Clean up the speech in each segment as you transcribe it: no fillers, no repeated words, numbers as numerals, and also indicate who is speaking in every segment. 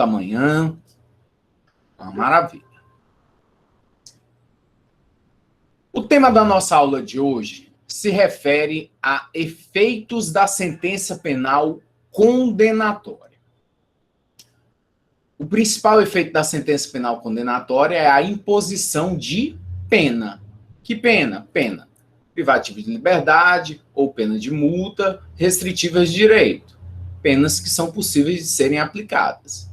Speaker 1: amanhã. Uma maravilha. O tema da nossa aula de hoje se refere a efeitos da sentença penal condenatória. O principal efeito da sentença penal condenatória é a imposição de pena. Que pena? Pena privativa de liberdade ou pena de multa, restritivas de direito. Penas que são possíveis de serem aplicadas.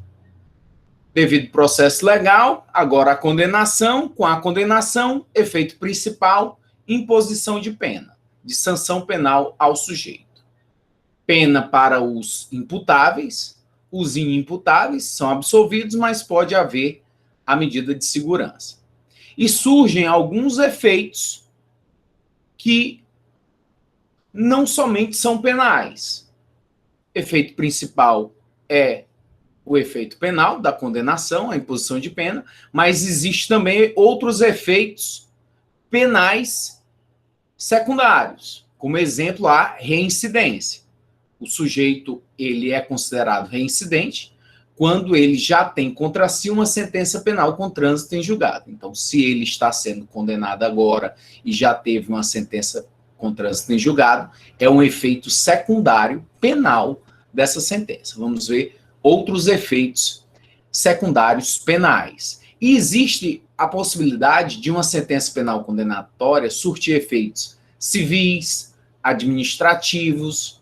Speaker 1: Devido processo legal, agora a condenação, com a condenação, efeito principal, imposição de pena, de sanção penal ao sujeito. Pena para os imputáveis, os inimputáveis são absolvidos, mas pode haver a medida de segurança. E surgem alguns efeitos que não somente são penais. Efeito principal é o efeito penal da condenação, a imposição de pena, mas existe também outros efeitos penais secundários, como exemplo a reincidência. O sujeito ele é considerado reincidente quando ele já tem contra si uma sentença penal com trânsito em julgado. Então, se ele está sendo condenado agora e já teve uma sentença com trânsito em julgado, é um efeito secundário penal dessa sentença. Vamos ver outros efeitos secundários penais. E existe a possibilidade de uma sentença penal condenatória surtir efeitos civis, administrativos,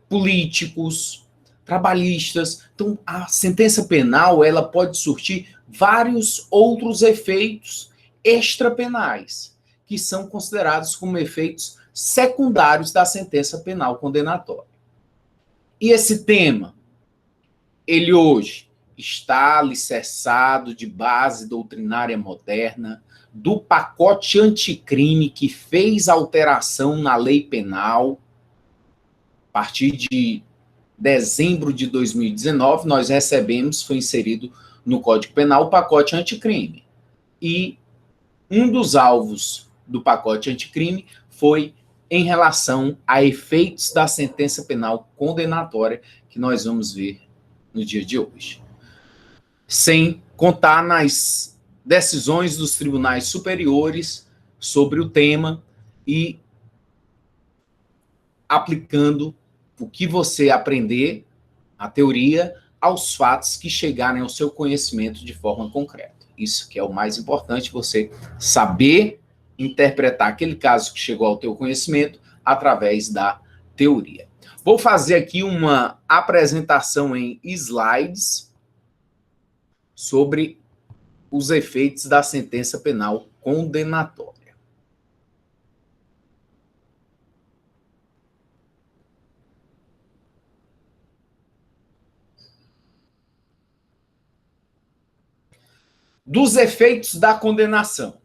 Speaker 1: políticos, trabalhistas. Então, a sentença penal ela pode surtir vários outros efeitos extrapenais, que são considerados como efeitos secundários da sentença penal condenatória. E esse tema, ele hoje está alicerçado de base doutrinária moderna, do pacote anticrime que fez alteração na lei penal. A partir de dezembro de 2019, nós recebemos, foi inserido no Código Penal, o pacote anticrime. E um dos alvos do pacote anticrime foi em relação a efeitos da sentença penal condenatória, que nós vamos ver no dia de hoje. Sem contar nas decisões dos tribunais superiores sobre o tema e aplicando o que você aprender, a teoria, aos fatos que chegarem ao seu conhecimento de forma concreta. Isso que é o mais importante, você saber interpretar aquele caso que chegou ao teu conhecimento através da teoria. Vou fazer aqui uma apresentação em slides sobre os efeitos da sentença penal condenatória. Dos efeitos da condenação.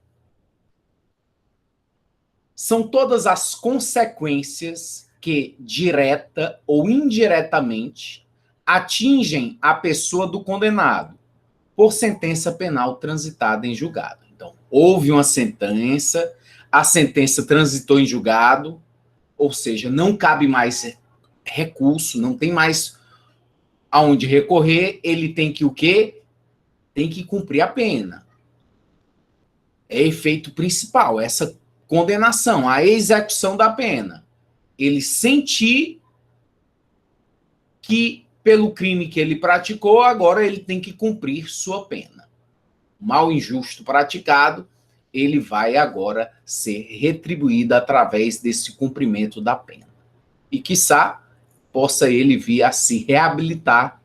Speaker 1: São todas as consequências que, direta ou indiretamente, atingem a pessoa do condenado por sentença penal transitada em julgado. Então, houve uma sentença, a sentença transitou em julgado, ou seja, não cabe mais recurso, não tem mais aonde recorrer, ele tem que o quê? Tem que cumprir a pena. É efeito principal, essa condenação, a execução da pena. Ele sentir que, pelo crime que ele praticou, agora ele tem que cumprir sua pena. O mal injusto praticado, ele vai agora ser retribuído através desse cumprimento da pena. E, quiçá, possa ele vir a se reabilitar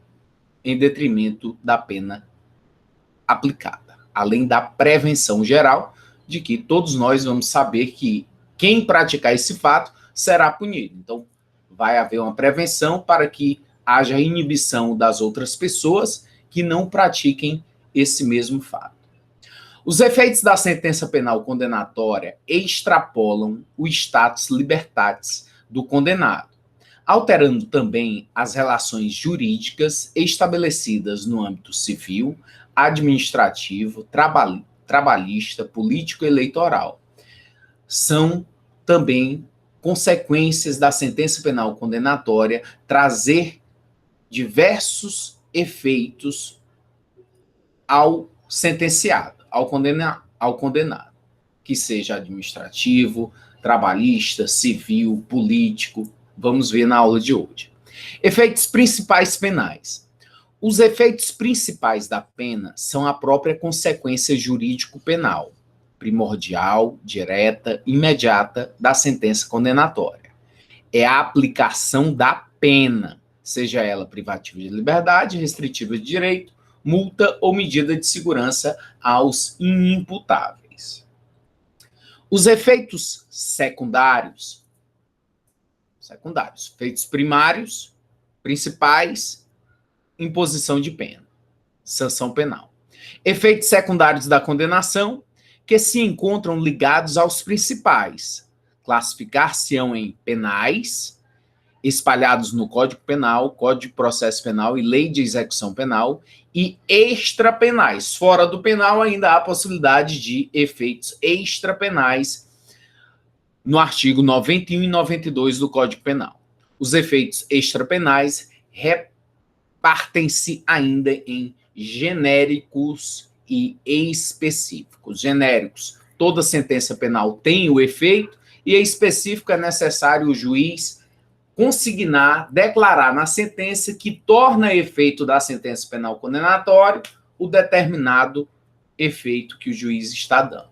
Speaker 1: em detrimento da pena aplicada, além da prevenção geral de que todos nós vamos saber que quem praticar esse fato será punido. Então, vai haver uma prevenção para que haja inibição das outras pessoas que não pratiquem esse mesmo fato. Os efeitos da sentença penal condenatória extrapolam o status libertatis do condenado, alterando também as relações jurídicas estabelecidas no âmbito civil, administrativo, trabalhista, político e eleitoral. São também consequências da sentença penal condenatória trazer diversos efeitos ao sentenciado, ao condenado, que seja administrativo, trabalhista, civil, político. Vamos ver na aula de hoje. Efeitos principais penais. Os efeitos principais da pena são a própria consequência jurídico-penal, primordial, direta, imediata da sentença condenatória. É a aplicação da pena, seja ela privativa de liberdade, restritiva de direito, multa ou medida de segurança aos inimputáveis. Os efeitos secundários, efeitos primários, principais, imposição de pena, sanção penal. Efeitos secundários da condenação, que se encontram ligados aos principais, classificar-se-ão em penais, espalhados no Código Penal, Código de Processo Penal e Lei de Execução Penal, e extrapenais. Fora do penal ainda há a possibilidade de efeitos extrapenais no artigo 91 e 92 do Código Penal. Os efeitos extrapenais repartem-se ainda em genéricos e específicos. Genéricos, toda sentença penal tem o efeito, e específico é necessário o juiz consignar, declarar na sentença que torna efeito da sentença penal condenatória o determinado efeito que o juiz está dando.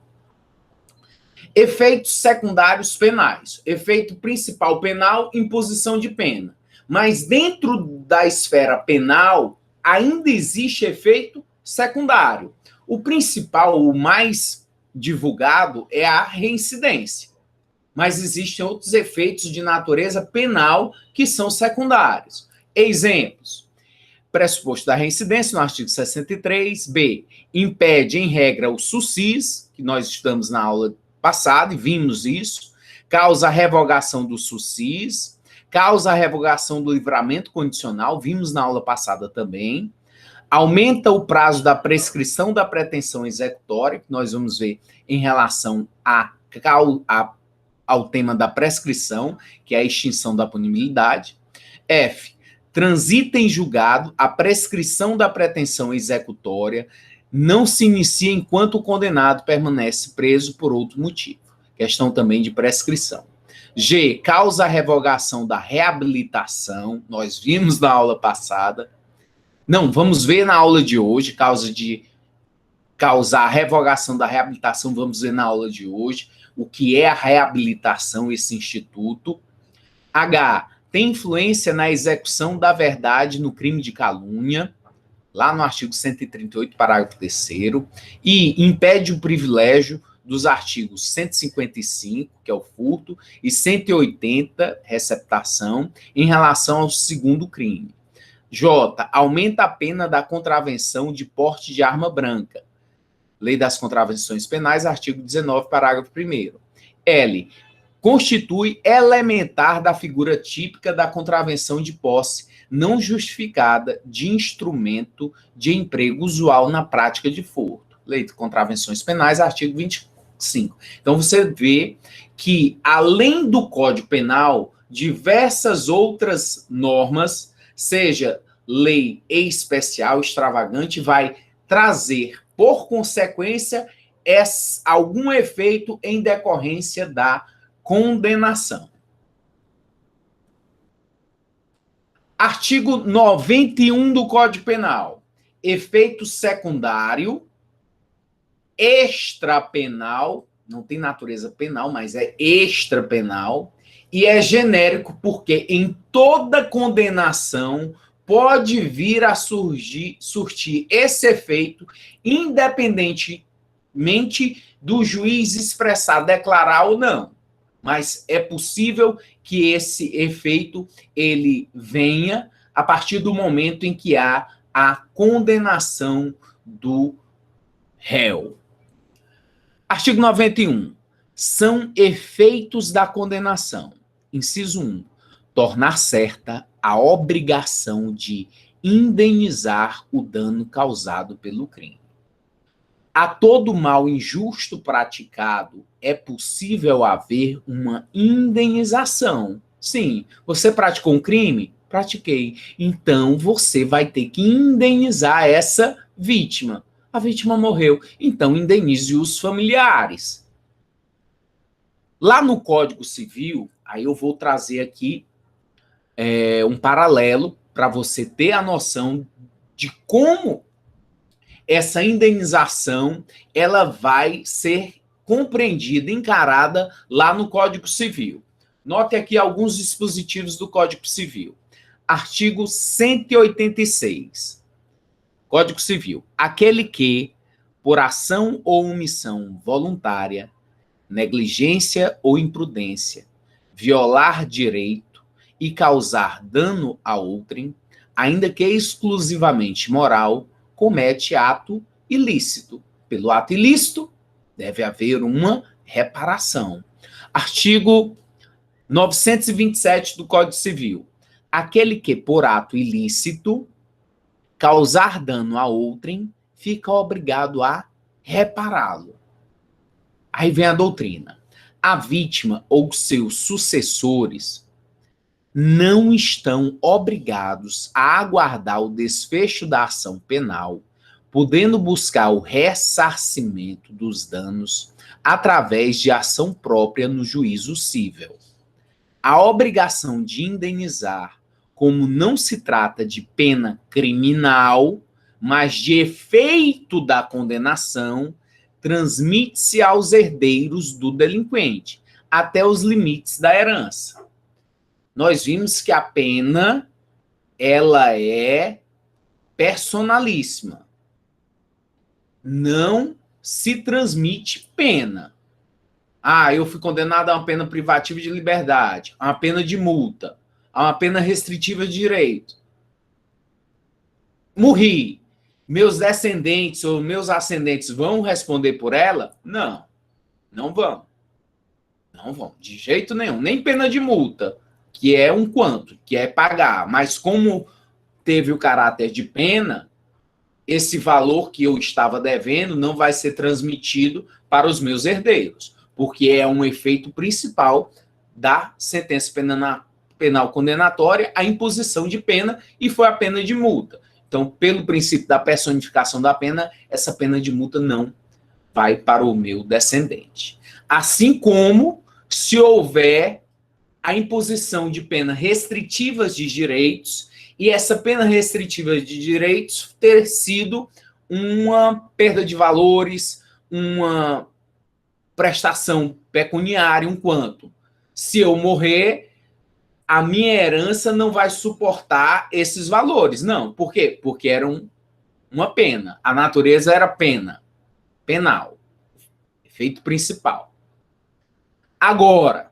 Speaker 1: Efeitos secundários penais. Efeito principal penal, imposição de pena. Mas dentro da esfera penal, ainda existe efeito secundário. O principal, o mais divulgado, é a reincidência. Mas existem outros efeitos de natureza penal que são secundários. Exemplos. Pressuposto da reincidência, no artigo 63. B. Impede, em regra, o SUSIS, que nós estudamos na aula passada e vimos isso. Causa a revogação do SUSIS. Causa a revogação do livramento condicional, vimos na aula passada também. Aumenta o prazo da prescrição da pretensão executória, que nós vamos ver em relação ao tema da prescrição, que é a extinção da punibilidade. F. Transita em julgado a prescrição da pretensão executória, não se inicia enquanto o condenado permanece preso por outro motivo. Questão também de prescrição. G. Causa a revogação da reabilitação, nós vimos na aula passada. Não, vamos ver na aula de hoje, causar a revogação da reabilitação, vamos ver na aula de hoje. O que é a reabilitação, esse instituto. H. Tem influência na execução da verdade no crime de calúnia, lá no artigo 138, parágrafo 3º, e impede o privilégio dos artigos 155, que é o furto, e 180, receptação, em relação ao segundo crime. J. Aumenta a pena da contravenção de porte de arma branca. Lei das Contravenções Penais, artigo 19, parágrafo 1º. L. Constitui elementar da figura típica da contravenção de posse não justificada de instrumento de emprego usual na prática de furto. Lei de Contravenções Penais, artigo 25. Então, você vê que, além do Código Penal, diversas outras normas, seja lei especial, extravagante, vai trazer por consequência, algum efeito em decorrência da condenação. Artigo 91 do Código Penal. Efeito secundário, extrapenal, não tem natureza penal, mas é extrapenal, e é genérico porque em toda condenação pode vir a surtir esse efeito, independentemente do juiz expressar, declarar ou não. Mas é possível que esse efeito ele venha a partir do momento em que há a condenação do réu. Artigo 91. São efeitos da condenação. Inciso 1. Tornar certa a obrigação de indenizar o dano causado pelo crime. A todo mal injusto praticado é possível haver uma indenização. Sim, você praticou um crime, Pratiquei. Então, você vai ter que indenizar essa vítima. A vítima morreu, então indenize os familiares. Lá no Código Civil, aí eu vou trazer aqui um paralelo para você ter a noção de como essa indenização ela vai ser compreendida, encarada lá no Código Civil. Note aqui alguns dispositivos do Código Civil. Artigo 186. Código Civil. Aquele que, por ação ou omissão voluntária, negligência ou imprudência, violar direito e causar dano a outrem, ainda que exclusivamente moral, comete ato ilícito. Pelo ato ilícito, deve haver uma reparação. Artigo 927 do Código Civil. Aquele que, por ato ilícito, causar dano a outrem, fica obrigado a repará-lo. Aí vem a doutrina. A vítima ou seus sucessores não estão obrigados a aguardar o desfecho da ação penal, podendo buscar o ressarcimento dos danos através de ação própria no juízo cível. A obrigação de indenizar, como não se trata de pena criminal, mas de efeito da condenação, transmite-se aos herdeiros do delinquente, até os limites da herança. Nós vimos que a pena, ela é personalíssima. Não se transmite pena. Ah, eu fui condenado a uma pena privativa de liberdade, a uma pena de multa, a uma pena restritiva de direito. Morri. Meus descendentes ou meus ascendentes vão responder por ela? Não, não vão. Não vão, de jeito nenhum. Nem pena de multa, que é um quanto, que é pagar. Mas como teve o caráter de pena, esse valor que eu estava devendo não vai ser transmitido para os meus herdeiros, porque é um efeito principal da sentença penal condenatória, a imposição de pena, e foi a pena de multa. Então, pelo princípio da personificação da pena, essa pena de multa não vai para o meu descendente. Assim como, se houver a imposição de pena restritivas de direitos, e essa pena restritiva de direitos ter sido uma perda de valores, uma prestação pecuniária, um quanto. Se eu morrer, a minha herança não vai suportar esses valores. Não. Por quê? Porque era uma pena. A natureza era pena. Penal. Efeito principal. Agora,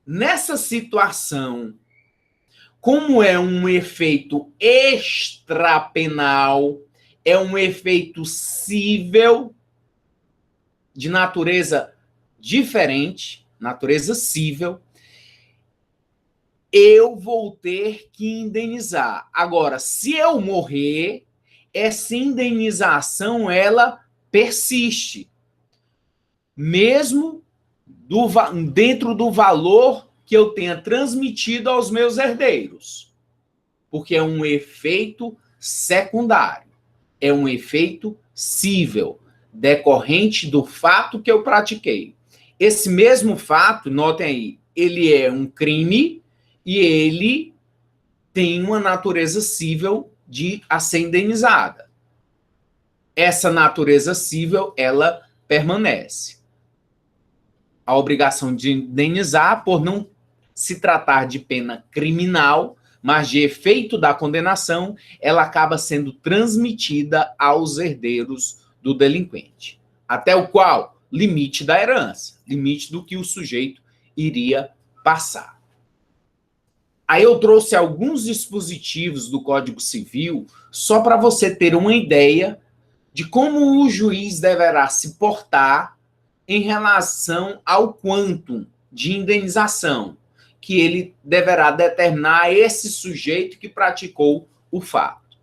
Speaker 1: nessa situação, como é um efeito extrapenal, é um efeito cível, de natureza diferente, natureza cível, eu vou ter que indenizar. Agora, se eu morrer, essa indenização, ela persiste. Mesmo dentro do valor que eu tenha transmitido aos meus herdeiros. Porque é um efeito secundário. É um efeito cível, decorrente do fato que eu pratiquei. Esse mesmo fato, notem aí, ele é um crime e ele tem uma natureza cível de a ser indenizada. Essa natureza cível, ela permanece. A obrigação de indenizar, por não se tratar de pena criminal, mas de efeito da condenação, ela acaba sendo transmitida aos herdeiros do delinquente. Até o qual? Limite da herança, limite do que o sujeito iria passar. Aí eu trouxe alguns dispositivos do Código Civil só para você ter uma ideia de como o juiz deverá se portar em relação ao quantum de indenização que ele deverá determinar a esse sujeito que praticou o fato.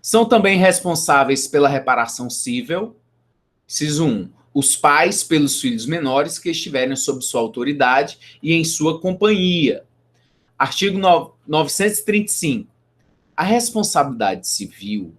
Speaker 1: São também responsáveis pela reparação cível, inciso 1, os pais pelos filhos menores que estiverem sob sua autoridade e em sua companhia. Artigo 935. A responsabilidade civil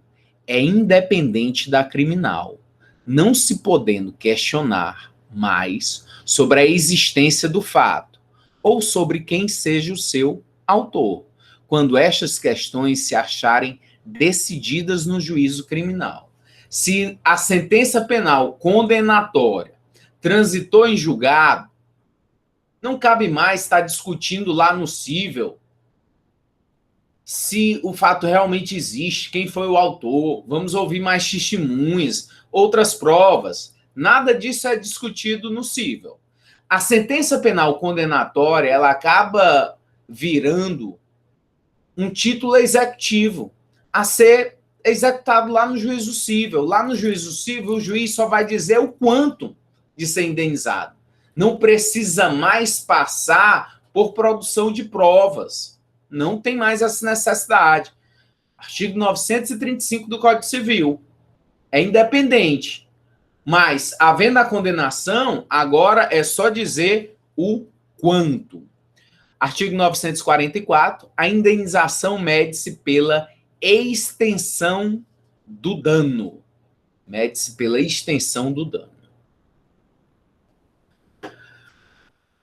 Speaker 1: é independente da criminal, não se podendo questionar mais sobre a existência do fato ou sobre quem seja o seu autor, quando estas questões se acharem decididas no juízo criminal. Se a sentença penal condenatória transitou em julgado, não cabe mais estar discutindo lá no cível se o fato realmente existe, quem foi o autor, vamos ouvir mais testemunhas, outras provas. Nada disso é discutido no cível. A sentença penal condenatória, ela acaba virando um título executivo a ser executado lá no juízo cível. Lá no juízo cível, o juiz só vai dizer o quanto de ser indenizado. Não precisa mais passar por produção de provas. Não tem mais essa necessidade. Artigo 935 do Código Civil. É independente. Mas, havendo a condenação, agora é só dizer o quanto. Artigo 944. A indenização mede-se pela extensão do dano. Mede-se pela extensão do dano.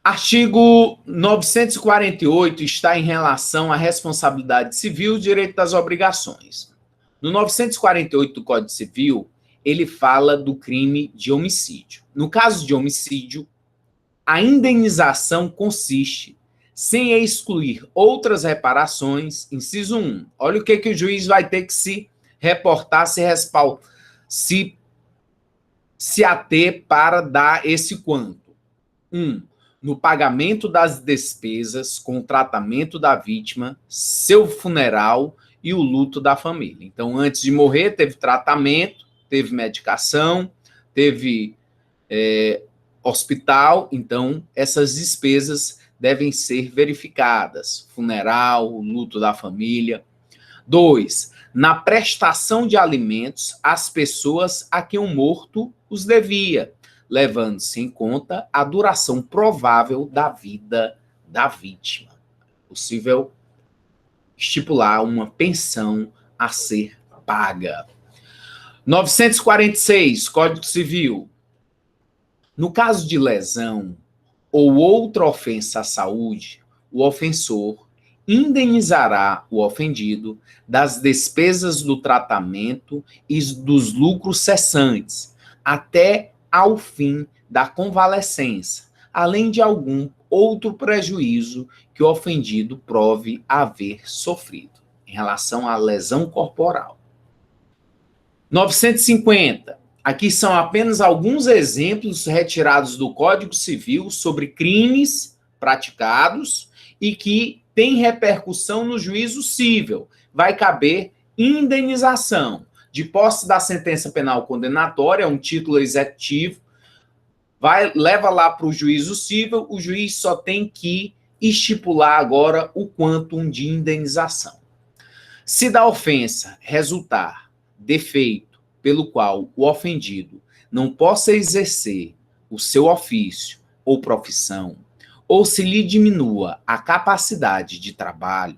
Speaker 1: Artigo 948 está em relação à responsabilidade civil e direito das obrigações. No 948 do Código Civil, ele fala do crime de homicídio. No caso de homicídio, a indenização consiste, sem excluir outras reparações, inciso 1. Olha o que o juiz vai ter que se reportar, se ater para dar esse quanto. 1. No pagamento das despesas com o tratamento da vítima, seu funeral e o luto da família. Então, antes de morrer, teve tratamento, teve medicação, teve hospital. Então, essas despesas devem ser verificadas. Funeral, o luto da família. 2. Na prestação de alimentos às pessoas a quem o morto os devia, levando-se em conta a duração provável da vida da vítima. É possível estipular uma pensão a ser paga. 946, Código Civil. No caso de lesão ou outra ofensa à saúde, o ofensor indenizará o ofendido das despesas do tratamento e dos lucros cessantes, até ao fim da convalescença, além de algum outro prejuízo que o ofendido prove haver sofrido, em relação à lesão corporal. 950. Aqui são apenas alguns exemplos retirados do Código Civil sobre crimes praticados e que têm repercussão no juízo cível. Vai caber indenização. De posse da sentença penal condenatória, um título executivo, leva lá para o juízo cível, o juiz só tem que estipular agora o quantum de indenização. Se da ofensa resultar defeito pelo qual o ofendido não possa exercer o seu ofício ou profissão, ou se lhe diminua a capacidade de trabalho,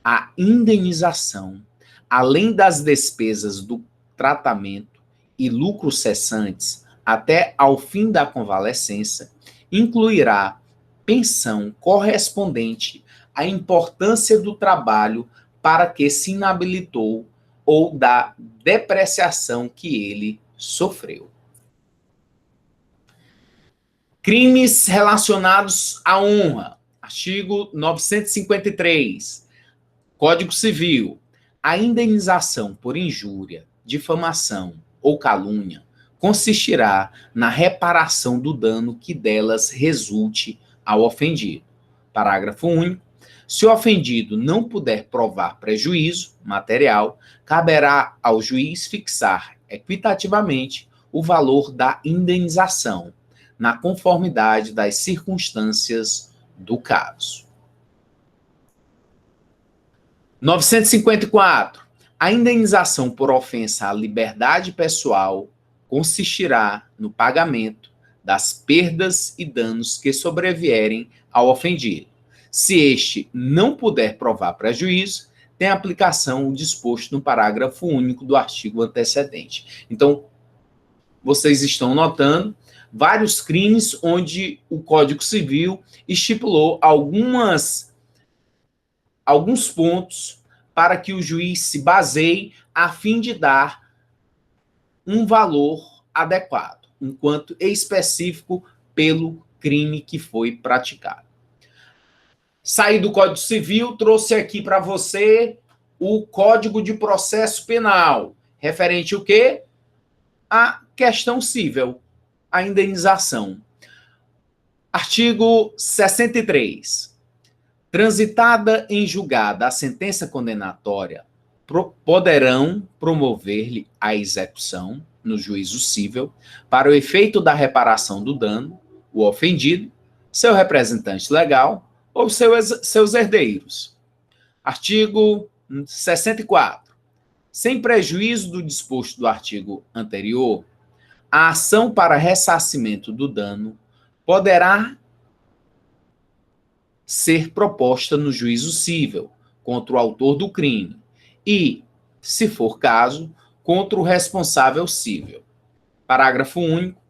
Speaker 1: a indenização, além das despesas do tratamento e lucros cessantes até ao fim da convalescença, incluirá pensão correspondente à importância do trabalho para que se inabilitou ou da depreciação que ele sofreu. Crimes relacionados à honra. Artigo 953. Código Civil. A indenização por injúria, difamação ou calúnia consistirá na reparação do dano que delas resulte ao ofendido. Parágrafo único. Se o ofendido não puder provar prejuízo material, caberá ao juiz fixar equitativamente o valor da indenização, na conformidade das circunstâncias do caso. 954. A indenização por ofensa à liberdade pessoal consistirá no pagamento das perdas e danos que sobrevierem ao ofendido, Se este não puder provar prejuízo, tem aplicação o disposto no parágrafo único do artigo antecedente. Então, vocês estão notando vários crimes onde o Código Civil estipulou alguns pontos para que o juiz se baseie a fim de dar um valor adequado, enquanto específico pelo crime que foi praticado. Saí do Código Civil, trouxe aqui para você o Código de Processo Penal, referente ao quê? A questão civil, a indenização. Artigo 63. Transitada em julgada a sentença condenatória, poderão promover-lhe a execução no juízo cível para o efeito da reparação do dano, o ofendido, seu representante legal ou seus herdeiros. Artigo 64. Sem prejuízo do disposto do artigo anterior, a ação para ressarcimento do dano poderá ser proposta no juízo cível contra o autor do crime e, se for caso, contra o responsável cível. Parágrafo único.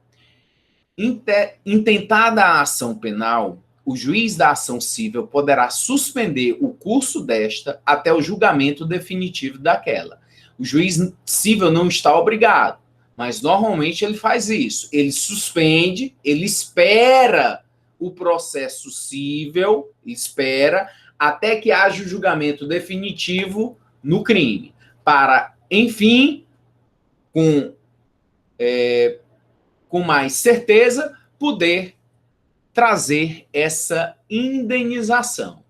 Speaker 1: Intentada a ação penal, o juiz da ação cível poderá suspender o curso desta até o julgamento definitivo daquela. O juiz cível não está obrigado, mas normalmente ele faz isso. Ele suspende, ele espera o processo cível, espera até que haja o julgamento definitivo no crime, para, enfim, com mais certeza, poder trazer essa indenização.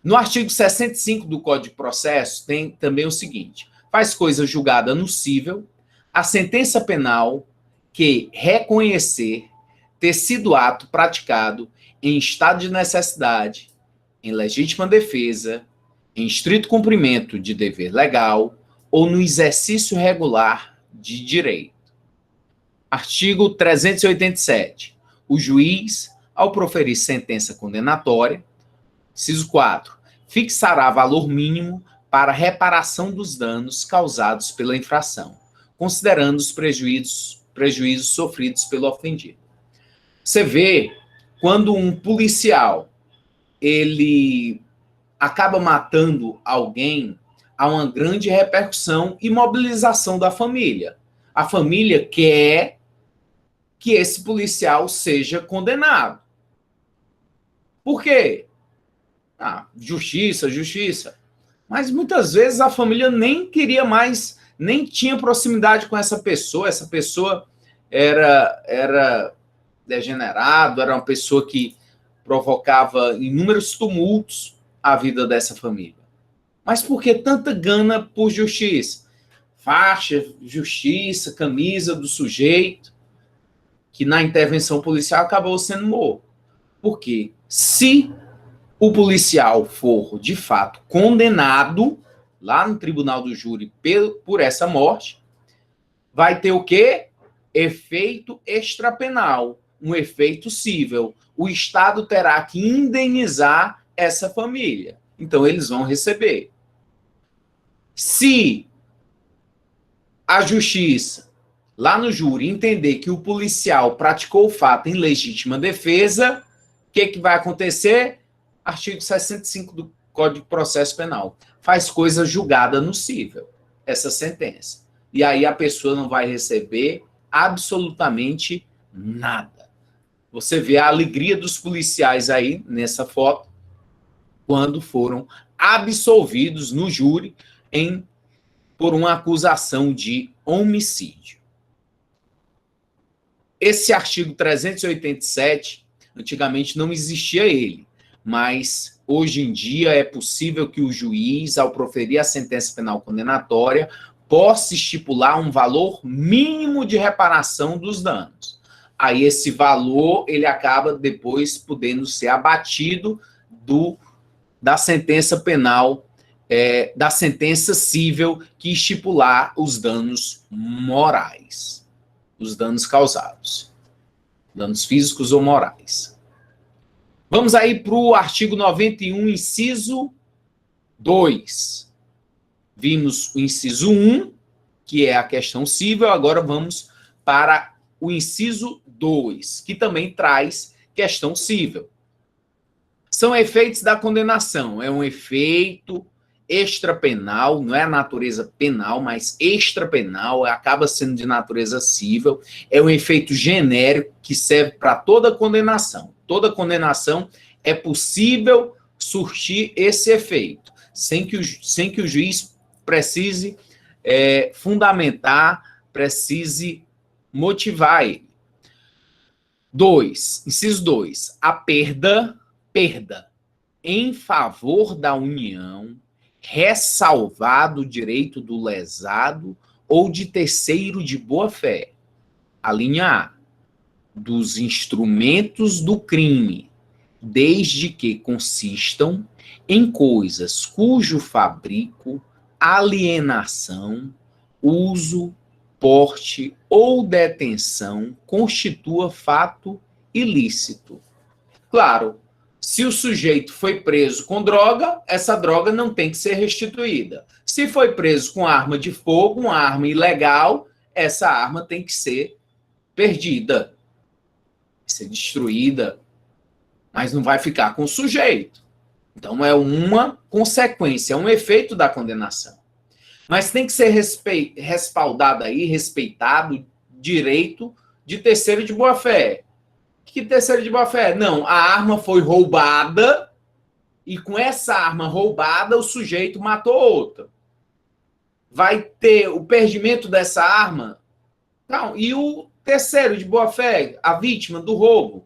Speaker 1: No artigo 65 do Código de Processo tem também o seguinte: faz coisa julgada no cível, a sentença penal que reconhecer ter sido ato praticado em estado de necessidade, em legítima defesa, em estrito cumprimento de dever legal ou no exercício regular de direito. Artigo 387. O juiz, ao proferir sentença condenatória, inciso 4, fixará valor mínimo para reparação dos danos causados pela infração, considerando os prejuízos sofridos pelo ofendido. Você vê, quando um policial ele acaba matando alguém, há uma grande repercussão e mobilização da família. A família quer que esse policial seja condenado. Por quê? Justiça, justiça. Mas muitas vezes a família nem queria mais, nem tinha proximidade com essa pessoa era degenerado, era uma pessoa que provocava inúmeros tumultos à vida dessa família. Mas por que tanta gana por justiça? Faixa, justiça, camisa do sujeito, que na intervenção policial acabou sendo morto. Porque se o policial for, de fato, condenado lá no tribunal do júri por essa morte, vai ter o quê? Efeito extrapenal, um efeito cível. O Estado terá que indenizar essa família. Então, eles vão receber. Se a justiça, lá no júri, entender que o policial praticou o fato em legítima defesa, o que vai acontecer? Artigo 65 do Código de Processo Penal. Faz coisa julgada no cível, essa sentença. E aí a pessoa não vai receber absolutamente nada. Você vê a alegria dos policiais aí nessa foto, quando foram absolvidos no júri por uma acusação de homicídio. Esse artigo 387, antigamente não existia ele, mas hoje em dia é possível que o juiz, ao proferir a sentença penal condenatória, possa estipular um valor mínimo de reparação dos danos. Aí esse valor, ele acaba depois podendo ser abatido da sentença penal, da sentença cível que estipular os danos morais, os danos causados, danos físicos ou morais. Vamos aí para o artigo 91, inciso 2. Vimos o inciso 1, que é a questão cível, agora vamos para o inciso 2, que também traz questão cível. São efeitos da condenação. É um efeito extrapenal, não é a natureza penal, mas extrapenal, acaba sendo de natureza cível. É um efeito genérico que serve para toda condenação. Toda condenação é possível surtir esse efeito, sem que o juiz precise fundamentar, precise motivar ele. 2, inciso 2, a perda em favor da União, ressalvado o direito do lesado ou de terceiro de boa-fé. A linha A, dos instrumentos do crime, desde que consistam em coisas cujo fabrico, alienação, uso, porte ou detenção constitua fato ilícito. Claro, se o sujeito foi preso com droga, essa droga não tem que ser restituída. Se foi preso com arma de fogo, uma arma ilegal, essa arma tem que ser perdida, ser destruída, mas não vai ficar com o sujeito. Então é uma consequência, é um efeito da condenação. Mas tem que ser respaldado aí, respeitado direito de terceiro de boa-fé. Que terceiro de boa-fé? Não, a arma foi roubada e com essa arma roubada o sujeito matou outra. Vai ter o perdimento dessa arma? Não. E o terceiro de boa-fé, a vítima do roubo,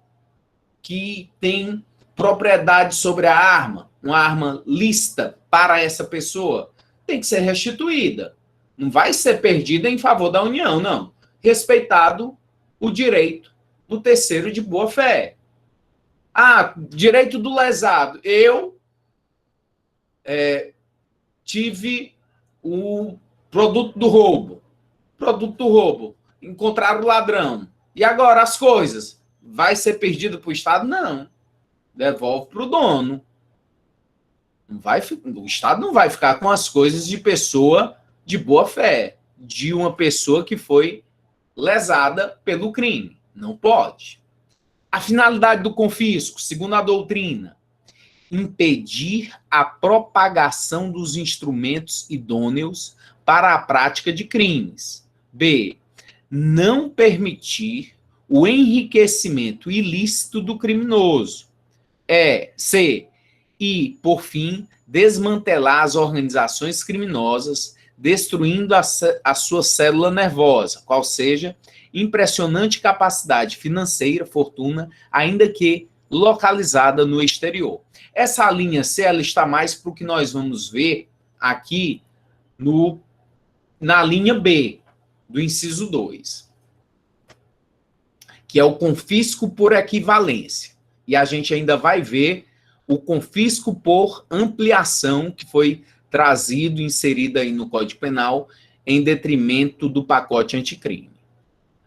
Speaker 1: que tem propriedade sobre a arma, uma arma lícita para essa pessoa, tem que ser restituída. Não vai ser perdida em favor da União, não. Respeitado o direito do terceiro de boa-fé. Ah, direito do lesado. Eu tive o produto do roubo. Encontraram o ladrão. E agora as coisas? Vai ser perdido para o Estado? Não. Devolve para o dono. O Estado não vai ficar com as coisas de pessoa de boa-fé, de uma pessoa que foi lesada pelo crime. Não pode. A finalidade do confisco, segundo a doutrina, impedir a propagação dos instrumentos idôneos para a prática de crimes. B, não permitir o enriquecimento ilícito do criminoso. C, e, por fim, desmantelar as organizações criminosas, destruindo a sua célula nervosa, qual seja impressionante capacidade financeira, fortuna, ainda que localizada no exterior. Essa linha C, ela está mais para o que nós vamos ver aqui na linha B, do inciso 2, que é o confisco por equivalência. E a gente ainda vai ver o confisco por ampliação, que foi trazido, inserido aí no Código Penal, em detrimento do pacote anticrime.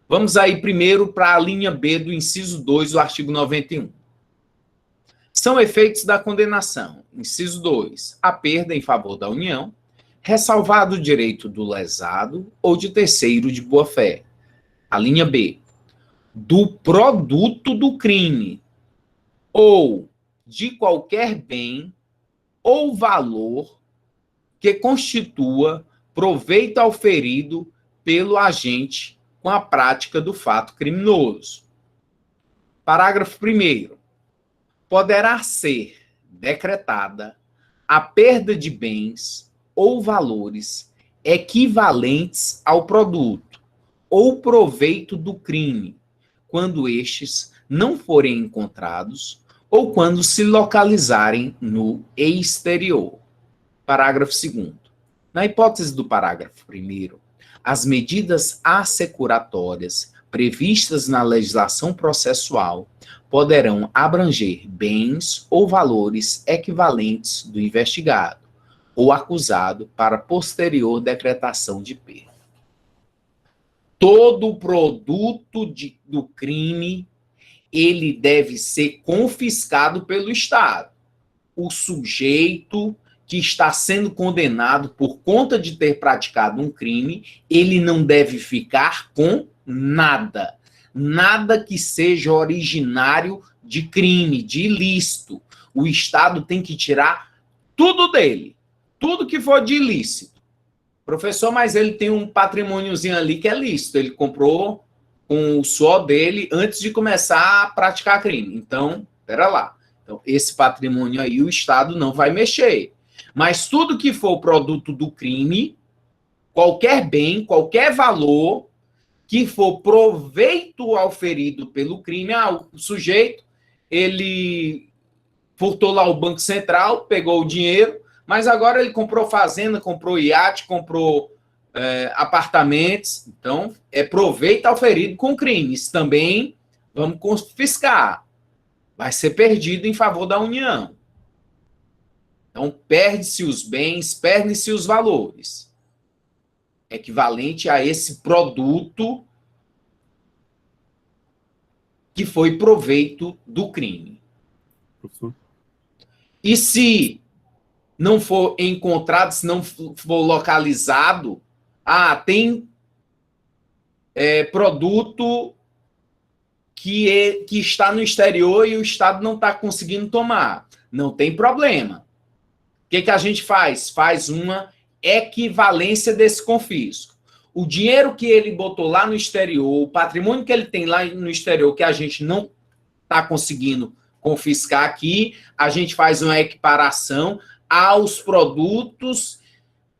Speaker 1: Vamos aí primeiro para a linha B do inciso 2 do artigo 91. São efeitos da condenação. Inciso 2, a perda em favor da União, ressalvado o direito do lesado ou de terceiro de boa-fé. A linha B, do produto do crime, ou de qualquer bem ou valor que constitua proveito auferido pelo agente com a prática do fato criminoso. Parágrafo 1º. Poderá ser decretada a perda de bens ou valores equivalentes ao produto ou proveito do crime, quando estes não forem encontrados ou quando se localizarem no exterior. Parágrafo 2º. Na hipótese do parágrafo 1º, as medidas assecuratórias previstas na legislação processual poderão abranger bens ou valores equivalentes do investigado ou acusado para posterior decretação de perda. Todo produto do crime ele deve ser confiscado pelo Estado. O sujeito que está sendo condenado por conta de ter praticado um crime, ele não deve ficar com nada. Nada que seja originário de crime, de ilícito. O Estado tem que tirar tudo dele. Tudo que for de ilícito. Professor, mas ele tem um patrimôniozinho ali que é lícito. Ele comprou com o suor dele antes de começar a praticar crime. Então, pera lá. Então, esse patrimônio aí o Estado não vai mexer. Mas tudo que for produto do crime, qualquer bem, qualquer valor que for proveito auferido pelo crime, o sujeito, ele furtou lá o Banco Central, pegou o dinheiro, mas agora ele comprou fazenda, comprou iate, comprou apartamentos. Então, é proveito auferido com crimes. Também vamos confiscar. Vai ser perdido em favor da União. Então, perde-se os bens, perde-se os valores. Equivalente a esse produto que foi proveito do crime. E se não for encontrado, se não for localizado, tem produto que está no exterior e o Estado não está conseguindo tomar. Não tem problema. O que a gente faz? Faz uma equivalência desse confisco. O dinheiro que ele botou lá no exterior, o patrimônio que ele tem lá no exterior, que a gente não está conseguindo confiscar aqui, a gente faz uma equiparação aos produtos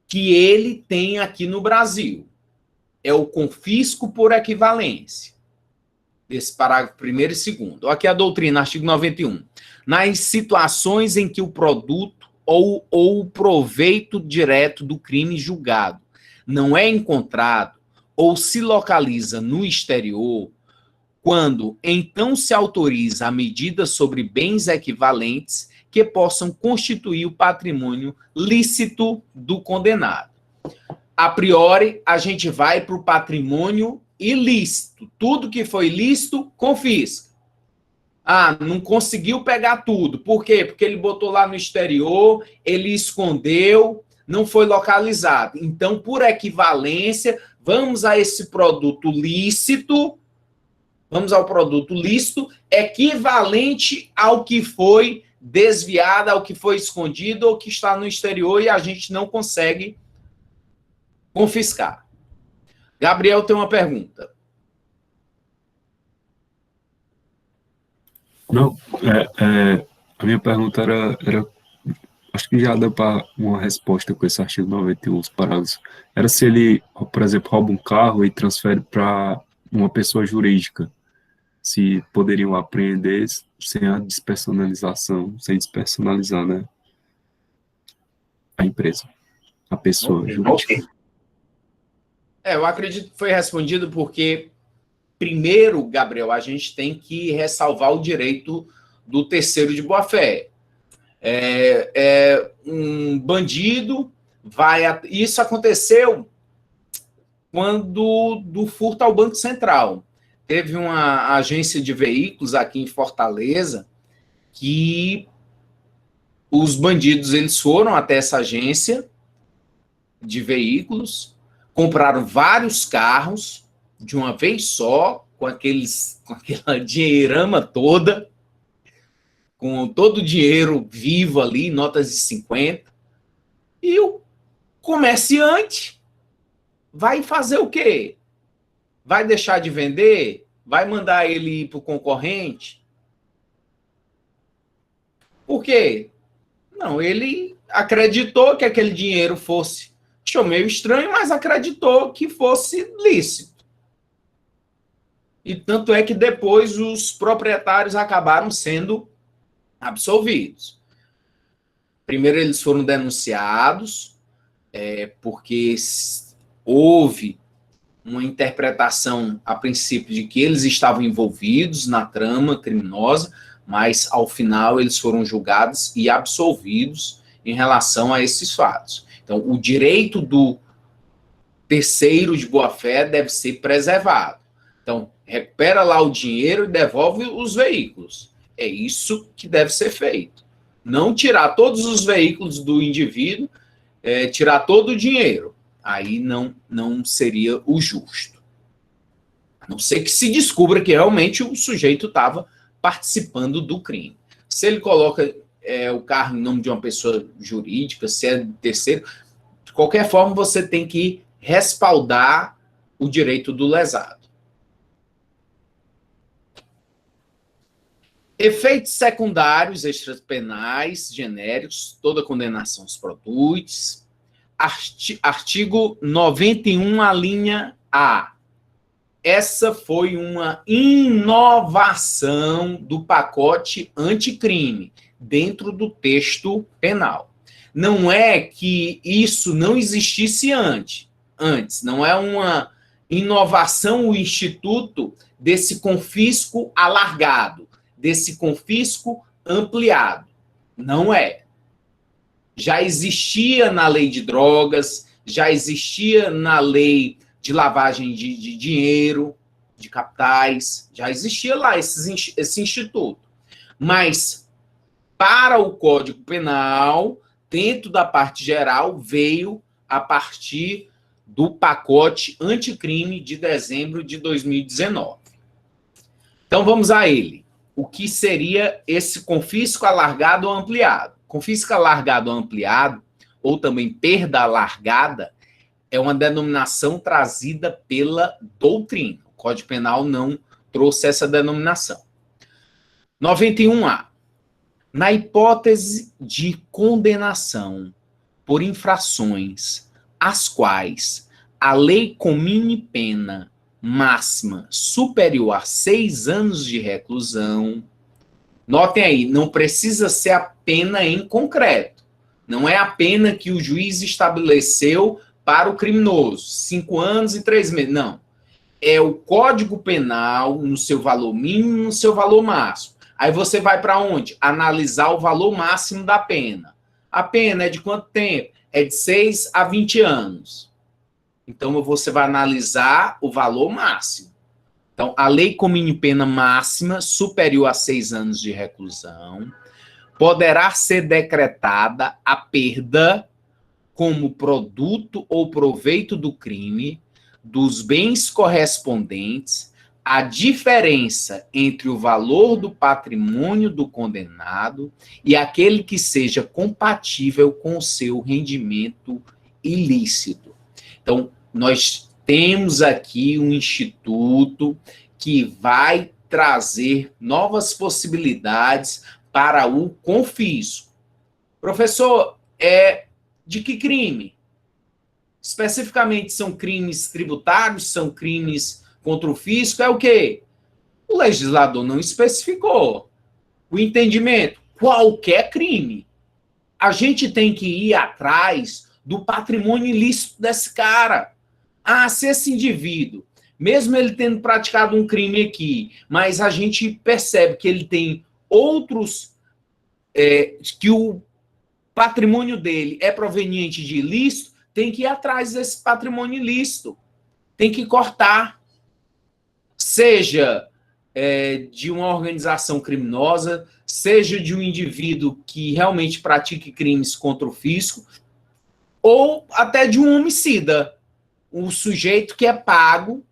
Speaker 1: que ele tem aqui no Brasil. É o confisco por equivalência. Desse parágrafo 1º e 2º. Aqui a doutrina, artigo 91. Nas situações em que o produto ou o proveito direto do crime julgado não é encontrado ou se localiza no exterior, quando então se autoriza a medida sobre bens equivalentes que possam constituir o patrimônio lícito do condenado. A priori, a gente vai para o patrimônio ilícito. Tudo que foi lícito, confisca. Não conseguiu pegar tudo. Por quê? Porque ele botou lá no exterior, ele escondeu, não foi localizado. Então, por equivalência, vamos a esse produto lícito, vamos ao produto lícito, equivalente ao que foi desviado, ao que foi escondido ou que está no exterior e a gente não consegue confiscar. Gabriel tem uma pergunta.
Speaker 2: Não, a minha pergunta era acho que já deu para uma resposta com esse artigo 91, os parágrafos. Era se ele, por exemplo, rouba um carro e transfere para uma pessoa jurídica, se poderiam apreender sem a despersonalização, sem despersonalizar, né, a empresa, a pessoa jurídica.
Speaker 1: Eu acredito que foi respondido porque, primeiro, Gabriel, a gente tem que ressalvar o direito do terceiro de boa-fé. Um bandido vai... Isso aconteceu quando do furto ao Banco Central. Teve uma agência de veículos aqui em Fortaleza que os bandidos eles foram até essa agência de veículos, compraram vários carros de uma vez só, com aquela dinheirama toda, com todo o dinheiro vivo ali, notas de 50, e o comerciante vai fazer o quê? Vai deixar de vender? Vai mandar ele ir para o concorrente? Por quê? Não, ele acreditou que aquele dinheiro fosse, achou meio estranho, mas acreditou que fosse lícito. E tanto é que depois os proprietários acabaram sendo absolvidos. Primeiro eles foram denunciados, porque houve uma interpretação, a princípio, de que eles estavam envolvidos na trama criminosa, mas, ao final, eles foram julgados e absolvidos em relação a esses fatos. Então, o direito do terceiro de boa-fé deve ser preservado. Então, recupera lá o dinheiro e devolve os veículos. É isso que deve ser feito. Não tirar todos os veículos do indivíduo, tirar todo o dinheiro. Aí não seria o justo. A não ser que se descubra que realmente o sujeito estava participando do crime. Se ele coloca o carro em nome de uma pessoa jurídica, se é terceiro, de qualquer forma você tem que respaldar o direito do lesado. Efeitos secundários extrapenais genéricos, toda condenação se produz. Artigo 91, a linha A. Essa foi uma inovação do pacote anticrime dentro do texto penal. Não é que isso não existisse antes. Não é uma inovação o instituto desse confisco alargado, desse confisco ampliado. Não é. Já existia na lei de drogas, já existia na lei de lavagem de dinheiro, de capitais, já existia lá esse instituto. Mas, para o Código Penal, dentro da parte geral, veio a partir do pacote anticrime de dezembro de 2019. Então, vamos a ele. O que seria esse confisco alargado ou ampliado? Confisco alargado ou ampliado, ou também perda alargada, é uma denominação trazida pela doutrina. O Código Penal não trouxe essa denominação. 91A. Na hipótese de condenação por infrações às quais a lei comine pena máxima superior a 6 anos de reclusão, notem aí, não precisa ser a pena em concreto. Não é a pena que o juiz estabeleceu para o criminoso, 5 anos e 3 meses. Não. É o Código Penal no seu valor mínimo, no seu valor máximo. Aí você vai para onde? Analisar o valor máximo da pena. A pena é de quanto tempo? É de 6 a 20 anos. Então você vai analisar o valor máximo. Então, a lei comine pena máxima superior a 6 anos de reclusão poderá ser decretada a perda como produto ou proveito do crime, dos bens correspondentes, a diferença entre o valor do patrimônio do condenado e aquele que seja compatível com o seu rendimento ilícito. Então, nós temos aqui um instituto que vai trazer novas possibilidades para o confisco. Professor, de que crime? Especificamente são crimes tributários, são crimes contra o fisco, é o quê? O legislador não especificou. O entendimento, qualquer crime. A gente tem que ir atrás do patrimônio ilícito desse cara. Ah, se esse indivíduo, mesmo ele tendo praticado um crime aqui, mas a gente percebe que ele tem outros, que o patrimônio dele é proveniente de ilícito, tem que ir atrás desse patrimônio ilícito. Tem que cortar. Seja de uma organização criminosa, seja de um indivíduo que realmente pratique crimes contra o fisco, ou até de um homicida, o sujeito que é pago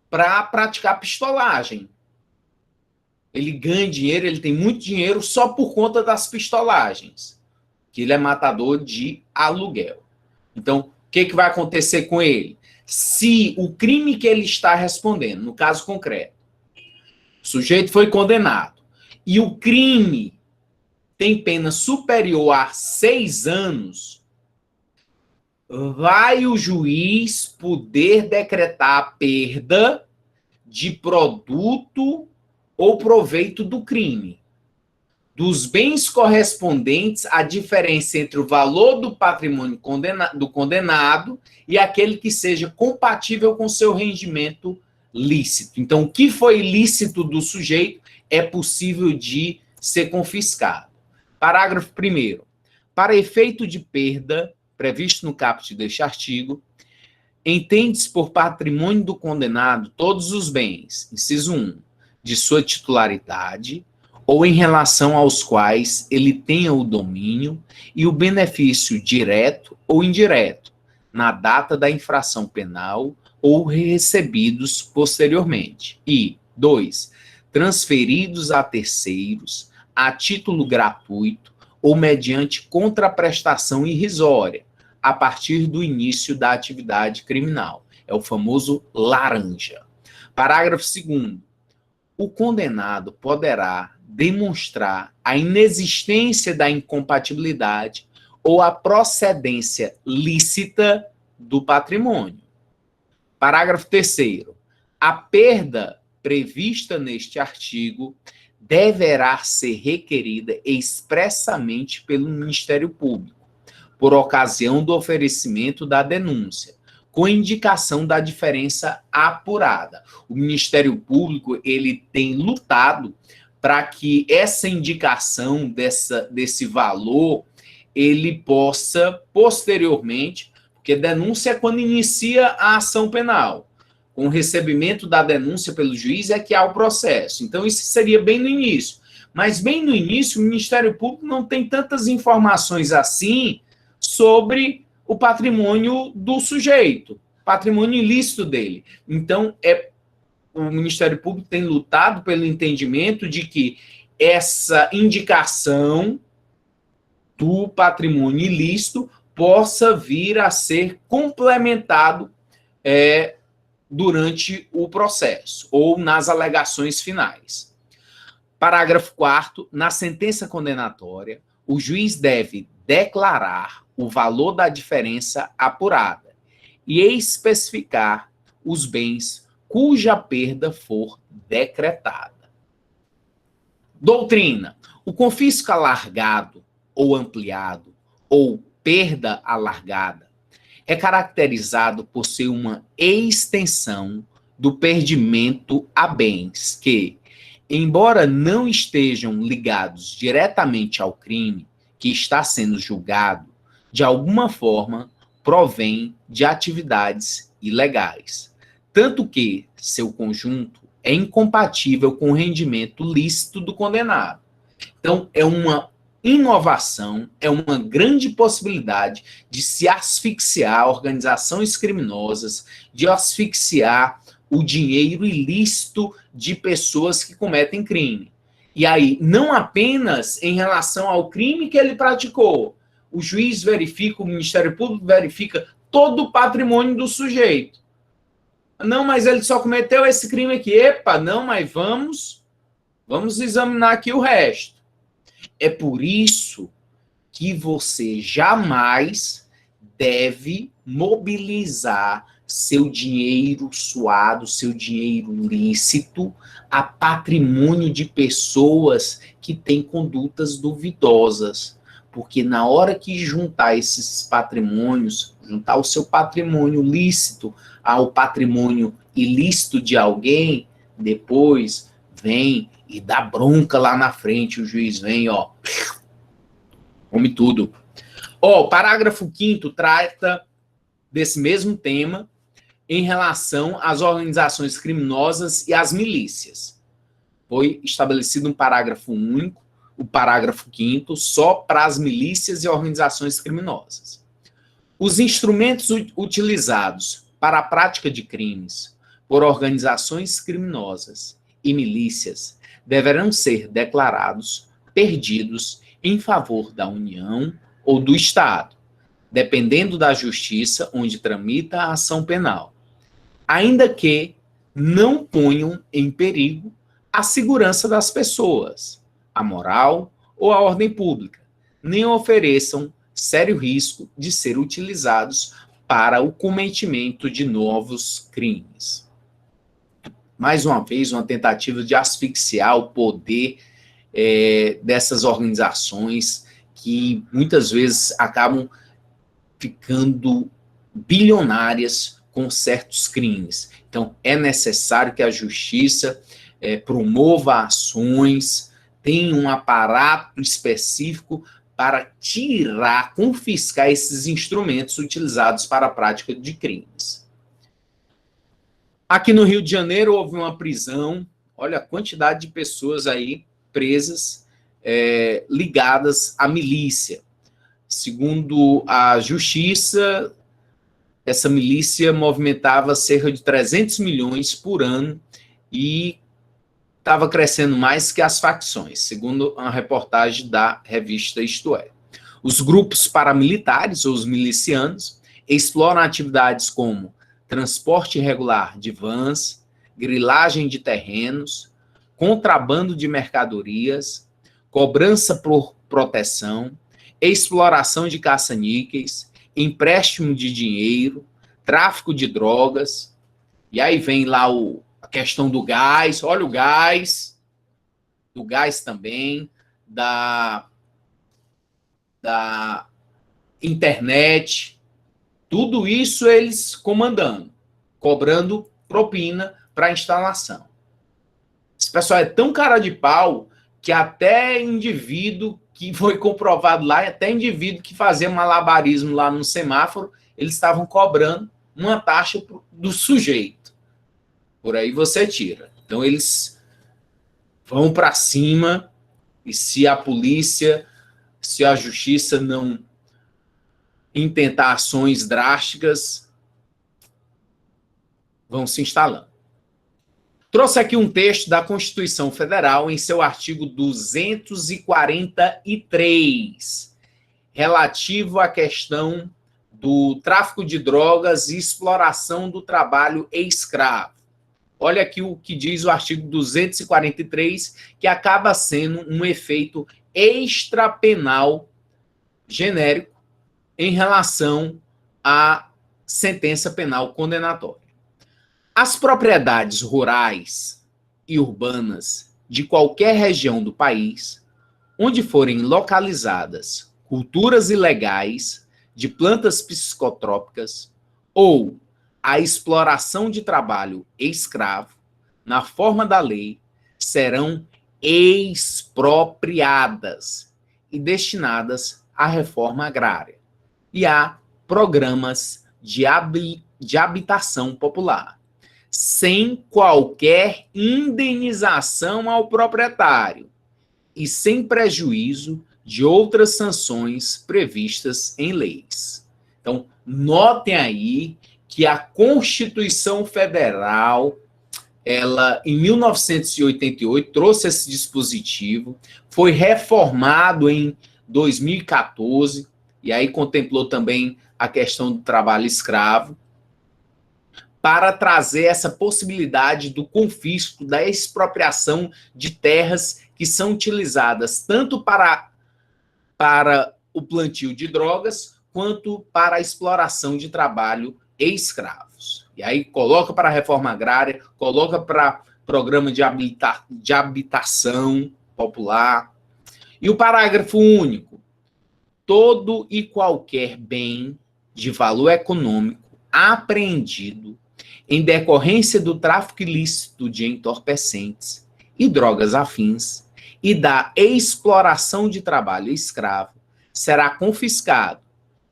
Speaker 1: para praticar pistolagem. Ele ganha dinheiro, ele tem muito dinheiro só por conta das pistolagens, que ele é matador de aluguel. Então, o que vai acontecer com ele? Se o crime que ele está respondendo, no caso concreto, o sujeito foi condenado, e o crime tem pena superior a 6 anos, vai o juiz poder decretar a perda de produto ou proveito do crime, dos bens correspondentes à diferença entre o valor do patrimônio do condenado e aquele que seja compatível com seu rendimento lícito. Então, o que foi lícito do sujeito é possível de ser confiscado. Parágrafo 1º. Para efeito de perda, previsto no caput deste artigo, Entende-se por patrimônio do condenado todos os bens, inciso 1, de sua titularidade, ou em relação aos quais ele tenha o domínio e o benefício direto ou indireto, na data da infração penal ou recebidos posteriormente. E 2, transferidos a terceiros a título gratuito ou mediante contraprestação irrisória, a partir do início da atividade criminal. É o famoso laranja. Parágrafo 2º. O condenado poderá demonstrar a inexistência da incompatibilidade ou a procedência lícita do patrimônio. Parágrafo 3º. A perda prevista neste artigo deverá ser requerida expressamente pelo Ministério Público, por ocasião do oferecimento da denúncia, com indicação da diferença apurada. O Ministério Público ele tem lutado para que essa indicação desse valor ele possa, posteriormente, porque denúncia é quando inicia a ação penal. Com o recebimento da denúncia pelo juiz é que há o processo. Então, isso seria bem no início. Mas bem no início, o Ministério Público não tem tantas informações assim sobre o patrimônio do sujeito, patrimônio ilícito dele. Então, o Ministério Público tem lutado pelo entendimento de que essa indicação do patrimônio ilícito possa vir a ser complementado durante o processo ou nas alegações finais. Parágrafo 4º. Na sentença condenatória, o juiz deve declarar o valor da diferença apurada e especificar os bens cuja perda for decretada. Doutrina. O confisco alargado ou ampliado ou perda alargada é caracterizado por ser uma extensão do perdimento a bens que, embora não estejam ligados diretamente ao crime que está sendo julgado, de alguma forma provém de atividades ilegais, tanto que seu conjunto é incompatível com o rendimento lícito do condenado. Então, é uma inovação, é uma grande possibilidade de se asfixiar organizações criminosas, de asfixiar o dinheiro ilícito de pessoas que cometem crime. E aí, não apenas em relação ao crime que ele praticou, o juiz verifica, o Ministério Público verifica todo o patrimônio do sujeito. Não, mas ele só cometeu esse crime aqui. Epa, não, mas vamos examinar aqui o resto. É por isso que você jamais deve mobilizar seu dinheiro suado, seu dinheiro lícito, a patrimônio de pessoas que têm condutas duvidosas. Porque na hora que juntar esses patrimônios, juntar o seu patrimônio lícito ao patrimônio ilícito de alguém, depois vem e dá bronca lá na frente, o juiz vem, ó, come tudo. Ó, parágrafo 5º trata desse mesmo tema em relação às organizações criminosas e às milícias. Foi estabelecido um parágrafo único, o parágrafo 5º, só para as milícias e organizações criminosas. Os instrumentos utilizados para a prática de crimes por organizações criminosas e milícias deverão ser declarados perdidos em favor da União ou do Estado, dependendo da justiça onde tramita a ação penal, ainda que não ponham em perigo a segurança das pessoas, a moral ou a ordem pública, nem ofereçam sério risco de ser utilizados para o cometimento de novos crimes. Mais uma vez, uma tentativa de asfixiar o poder dessas organizações que muitas vezes acabam ficando bilionárias com certos crimes. Então, é necessário que a justiça promova ações, tenha um aparato específico para tirar, confiscar esses instrumentos utilizados para a prática de crimes. Aqui no Rio de Janeiro houve uma prisão, olha a quantidade de pessoas aí presas, ligadas à milícia. Segundo a Justiça, essa milícia movimentava cerca de 300 milhões por ano e estava crescendo mais que as facções, segundo uma reportagem da revista Isto É. Os grupos paramilitares, ou os milicianos, exploram atividades como transporte irregular de vans, grilagem de terrenos, contrabando de mercadorias, cobrança por proteção, exploração de caça-níqueis, empréstimo de dinheiro, tráfico de drogas, e aí vem lá a questão do gás, olha o gás, do gás também, da internet, tudo isso eles comandando, cobrando propina para a instalação. Esse pessoal é tão cara de pau que até indivíduo que foi comprovado lá, até indivíduo que fazia malabarismo lá no semáforo, eles estavam cobrando uma taxa do sujeito. Por aí você tira. Então eles vão para cima e se a polícia, se a justiça não intentar ações drásticas, vão se instalando. Trouxe aqui um texto da Constituição Federal em seu artigo 243, relativo à questão do tráfico de drogas e exploração do trabalho escravo. Olha aqui o que diz o artigo 243, que acaba sendo um efeito extrapenal genérico em relação à sentença penal condenatória. As propriedades rurais e urbanas de qualquer região do país, onde forem localizadas culturas ilegais de plantas psicotrópicas ou a exploração de trabalho escravo, na forma da lei, serão expropriadas e destinadas à reforma agrária e a programas de habitação popular, sem qualquer indenização ao proprietário e sem prejuízo de outras sanções previstas em leis. Então, notem aí que a Constituição Federal, ela, em 1988, trouxe esse dispositivo, foi reformado em 2014, e aí contemplou também a questão do trabalho escravo, para trazer essa possibilidade do confisco, da expropriação de terras que são utilizadas tanto para o plantio de drogas, quanto para a exploração de trabalho escravos. E aí coloca para a reforma agrária, coloca para programa de habitação popular. E o parágrafo único: todo e qualquer bem de valor econômico apreendido em decorrência do tráfico ilícito de entorpecentes e drogas afins e da exploração de trabalho escravo será confiscado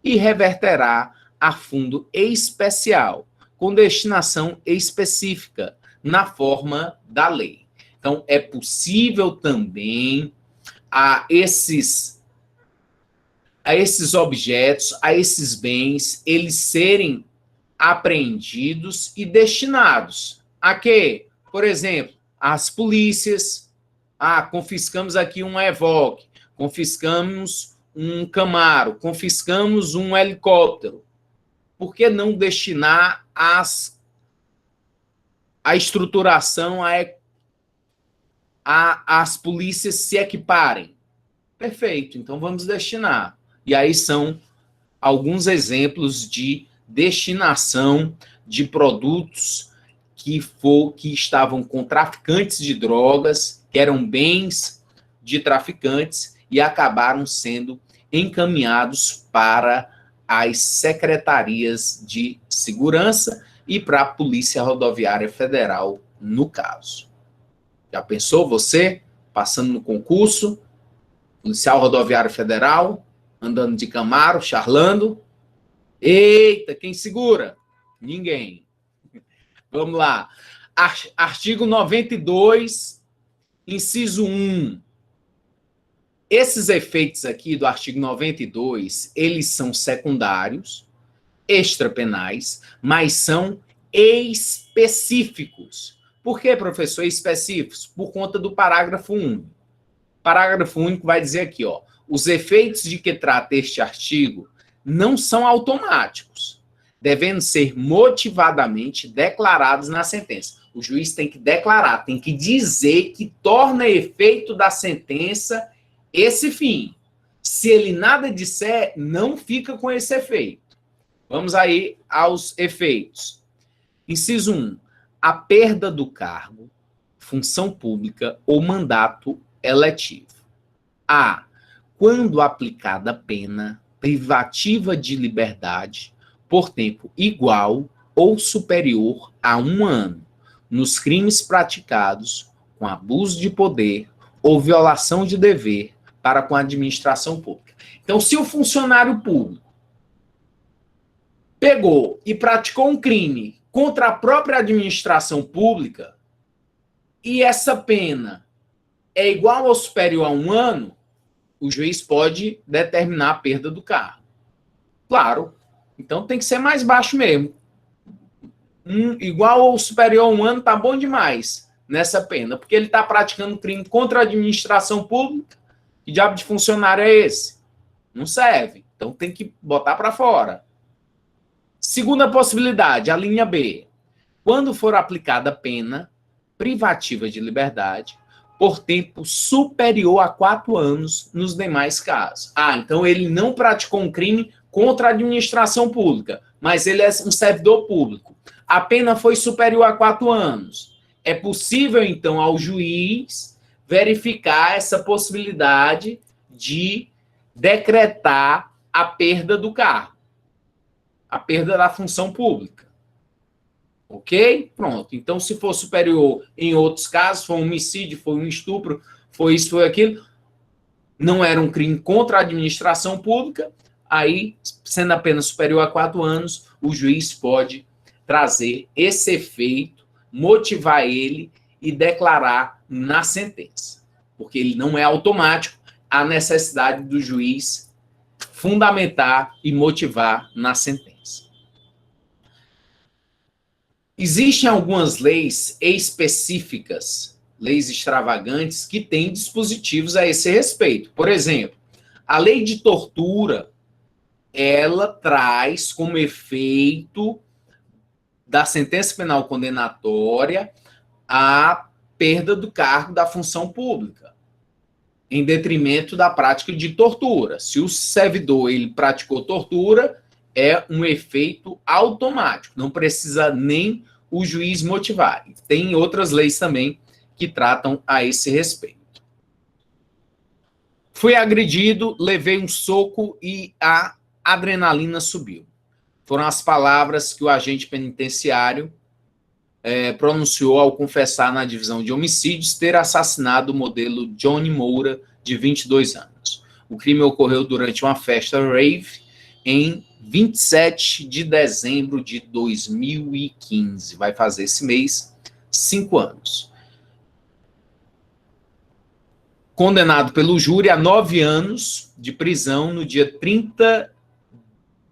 Speaker 1: e reverterá a fundo especial, com destinação específica, na forma da lei. Então, é possível também a esses objetos, a esses bens, eles serem apreendidos e destinados a quê? Por exemplo, as polícias. Confiscamos aqui um Evoque, confiscamos um Camaro, confiscamos um helicóptero. Por que não destinar a estruturação as polícias se equiparem? Perfeito, então vamos destinar. E aí são alguns exemplos de destinação de produtos que estavam com traficantes de drogas, que eram bens de traficantes e acabaram sendo encaminhados para as secretarias de segurança e para a Polícia Rodoviária Federal, no caso. Já pensou você, passando no concurso, policial rodoviário federal, andando de Camaro, charlando? Eita, quem segura? Ninguém. Vamos lá. Artigo 92, inciso 1. Esses efeitos aqui do artigo 92, eles são secundários, extrapenais, mas são específicos. Por que, professor, específicos? Por conta do parágrafo único. Parágrafo único vai dizer aqui, ó, os efeitos de que trata este artigo não são automáticos, devendo ser motivadamente declarados na sentença. O juiz tem que declarar, tem que dizer que torna efeito da sentença esse fim. Se ele nada disser, não fica com esse efeito. Vamos aí aos efeitos. Inciso 1. A perda do cargo, função pública ou mandato eletivo. A. Quando aplicada pena privativa de liberdade por tempo igual ou superior a 1 ano, nos crimes praticados com abuso de poder ou violação de dever para com a administração pública. Então, se o funcionário público pegou e praticou um crime contra a própria administração pública e essa pena é igual ou superior a 1 ano, o juiz pode determinar a perda do cargo. Claro, então tem que ser mais baixo mesmo. Igual ou superior a 1 ano tá bom demais nessa pena, porque ele está praticando crime contra a administração pública. Que diabo de funcionário é esse? Não serve. Então tem que botar para fora. Segunda possibilidade, a linha B. Quando for aplicada pena privativa de liberdade por tempo superior a 4 anos nos demais casos. Então ele não praticou um crime contra a administração pública, mas ele é um servidor público. A pena foi superior a 4 anos. É possível, então, ao juiz verificar essa possibilidade de decretar a perda do cargo, a perda da função pública. Ok? Pronto. Então, se for superior em outros casos, foi um homicídio, foi um estupro, foi isso, foi aquilo, não era um crime contra a administração pública, aí, sendo a pena superior a 4 anos, o juiz pode trazer esse efeito, motivar ele e declarar na sentença. Porque ele não é automático, a necessidade do juiz fundamentar e motivar na sentença. Existem algumas leis específicas, leis extravagantes, que têm dispositivos a esse respeito. Por exemplo, a lei de tortura, ela traz como efeito da sentença penal condenatória a perda do cargo da função pública, em detrimento da prática de tortura. Se o servidor ele praticou tortura, é um efeito automático, não precisa nem o juiz motivar. Tem outras leis também que tratam a esse respeito. Fui agredido, levei um soco e a adrenalina subiu. Foram as palavras que o agente penitenciário pronunciou ao confessar na divisão de homicídios ter assassinado o modelo Johnny Moura, de 22 anos. O crime ocorreu durante uma festa rave em 27 de dezembro de 2015. Vai fazer esse mês 5 anos. Condenado pelo júri a 9 anos de prisão no dia 30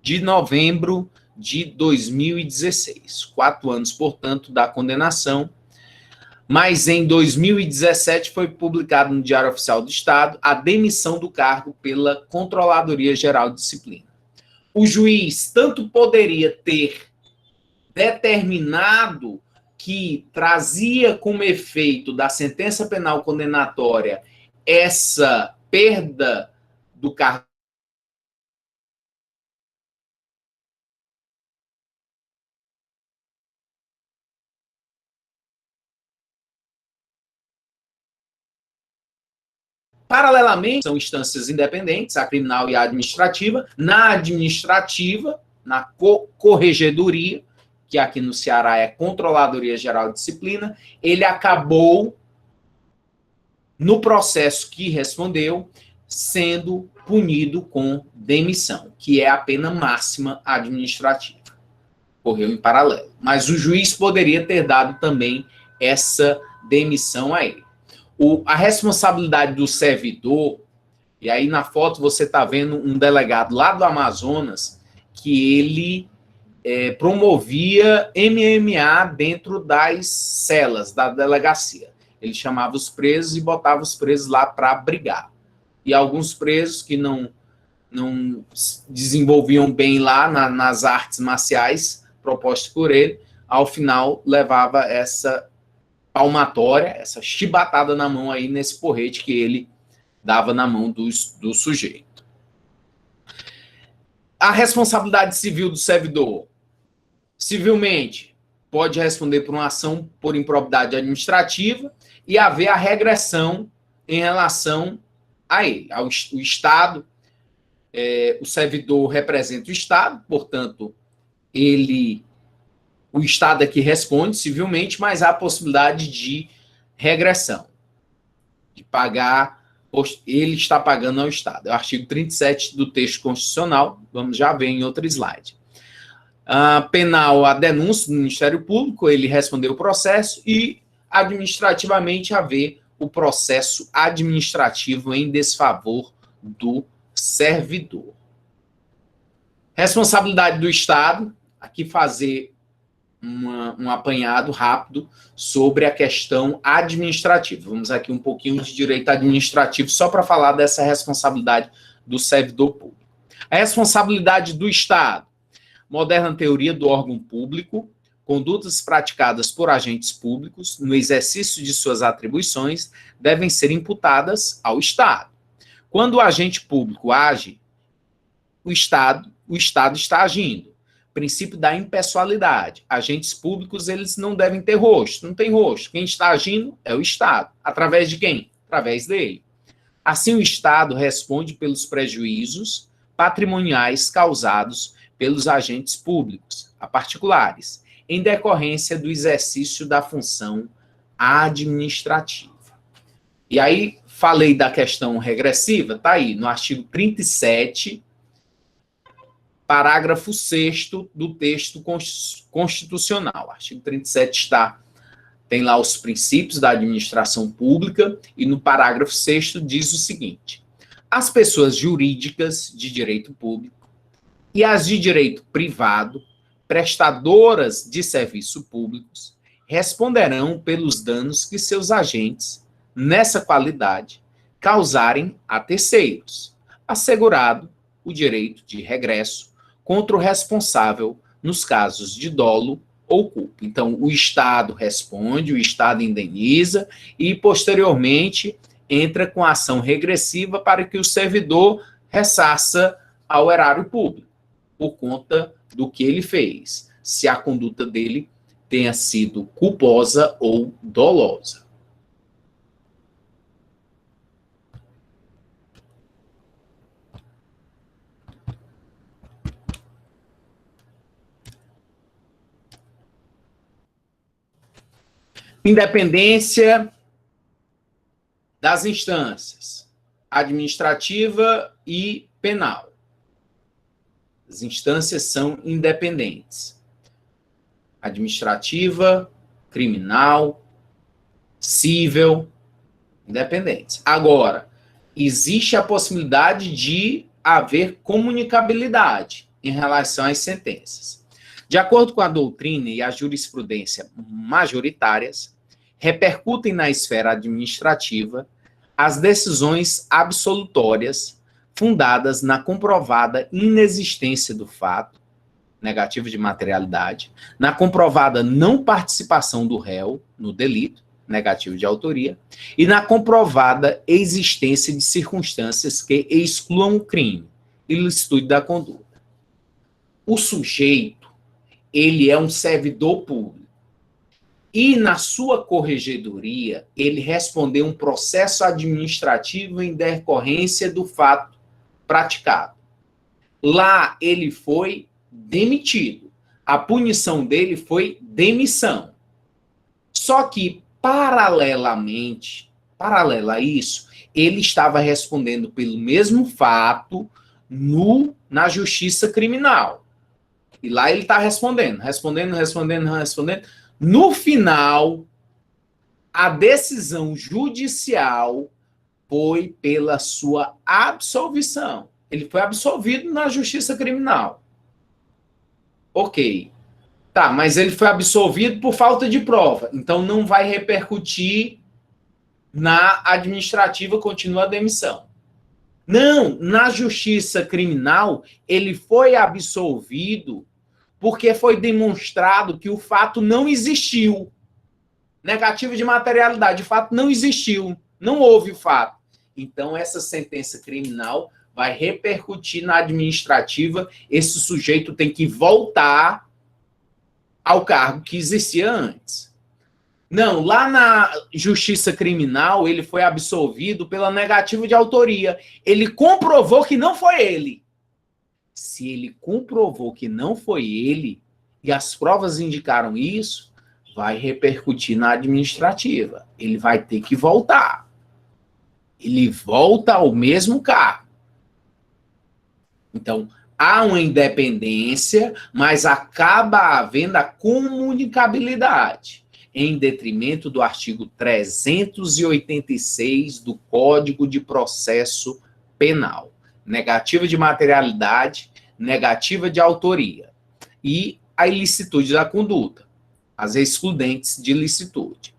Speaker 1: de novembro de 2016. 4 anos, portanto, da condenação. Mas em 2017 foi publicado no Diário Oficial do Estado a demissão do cargo pela Controladoria Geral de Disciplina. O juiz tanto poderia ter determinado que trazia como efeito da sentença penal condenatória essa perda do cargo paralelamente, são instâncias independentes, a criminal e a administrativa. Na administrativa, na corregedoria, que aqui no Ceará é Controladoria Geral de Disciplina, ele acabou, no processo que respondeu, sendo punido com demissão, que é a pena máxima administrativa. correu em paralelo. Mas o juiz poderia ter dado também essa demissão a ele. A responsabilidade do servidor, e aí na foto você está vendo um delegado lá do Amazonas, que ele promovia MMA dentro das celas da delegacia. Ele chamava os presos e botava os presos lá para brigar. E alguns presos que não desenvolviam bem lá nas artes marciais propostas por ele, ao final levava essa palmatória, essa chibatada na mão aí nesse porrete que ele dava na mão do sujeito. A responsabilidade civil do servidor. Civilmente, pode responder por uma ação por improbidade administrativa e haver a regressão em relação a ele, o Estado. O servidor representa o Estado, portanto, o Estado é que responde civilmente, mas há a possibilidade de regressão, de pagar, ele está pagando ao Estado. É o artigo 37 do texto constitucional, vamos já ver em outro slide. Penal, a denúncia do Ministério Público, ele respondeu o processo, e administrativamente haver o processo administrativo em desfavor do servidor. Responsabilidade do Estado, aqui fazer um apanhado rápido sobre a questão administrativa. Vamos aqui um pouquinho de direito administrativo só para falar dessa responsabilidade do servidor público. A responsabilidade do Estado. Moderna teoria do órgão público, condutas praticadas por agentes públicos no exercício de suas atribuições devem ser imputadas ao Estado. Quando o agente público age, o Estado está agindo. Princípio da impessoalidade. Agentes públicos, eles não devem ter rosto, não tem rosto. Quem está agindo é o Estado. Através de quem? Através dele. Assim, o Estado responde pelos prejuízos patrimoniais causados pelos agentes públicos, a particulares, em decorrência do exercício da função administrativa. E aí, falei da questão regressiva, está aí, no artigo 37, parágrafo 6º do texto constitucional. Artigo 37 tem lá os princípios da administração pública, e no parágrafo 6º diz o seguinte: as pessoas jurídicas de direito público e as de direito privado, prestadoras de serviços públicos, responderão pelos danos que seus agentes, nessa qualidade, causarem a terceiros, assegurado o direito de regresso contra o responsável nos casos de dolo ou culpa. Então, o Estado responde, o Estado indeniza e, posteriormente, entra com ação regressiva para que o servidor ressarça ao erário público, por conta do que ele fez, se a conduta dele tenha sido culposa ou dolosa. Independência das instâncias administrativa e penal. As instâncias são independentes. Administrativa, criminal, cível, independentes. Agora, existe a possibilidade de haver comunicabilidade em relação às sentenças. De acordo com a doutrina e a jurisprudência majoritárias, repercutem na esfera administrativa as decisões absolutórias fundadas na comprovada inexistência do fato, negativo de materialidade, na comprovada não participação do réu no delito, negativo de autoria, e na comprovada existência de circunstâncias que excluam o crime, ilicitude da conduta. O sujeito, ele é um servidor público, e na sua corregedoria, ele respondeu um processo administrativo em decorrência do fato praticado. Lá ele foi demitido. A punição dele foi demissão. Só que, paralelamente, paralela a isso, ele estava respondendo pelo mesmo fato na justiça criminal. E lá ele está respondendo. No final, a decisão judicial foi pela sua absolvição. Ele foi absolvido na justiça criminal. Ok. Tá, mas ele foi absolvido por falta de prova. Então não vai repercutir na administrativa, continua a demissão. Não, na justiça criminal, ele foi absolvido porque foi demonstrado que o fato não existiu. Negativa de materialidade, o fato não existiu. Não houve o fato. Então, essa sentença criminal vai repercutir na administrativa. Esse sujeito tem que voltar ao cargo que existia antes. Não, lá na justiça criminal, ele foi absolvido pela negativa de autoria. Ele comprovou que não foi ele. Se ele comprovou que não foi ele, e as provas indicaram isso, vai repercutir na administrativa. Ele vai ter que voltar. Ele volta ao mesmo cargo. Então, há uma independência, mas acaba havendo a comunicabilidade, em detrimento do artigo 386 do Código de Processo Penal. Negativa de materialidade, negativa de autoria. E a ilicitude da conduta, as excludentes de ilicitude.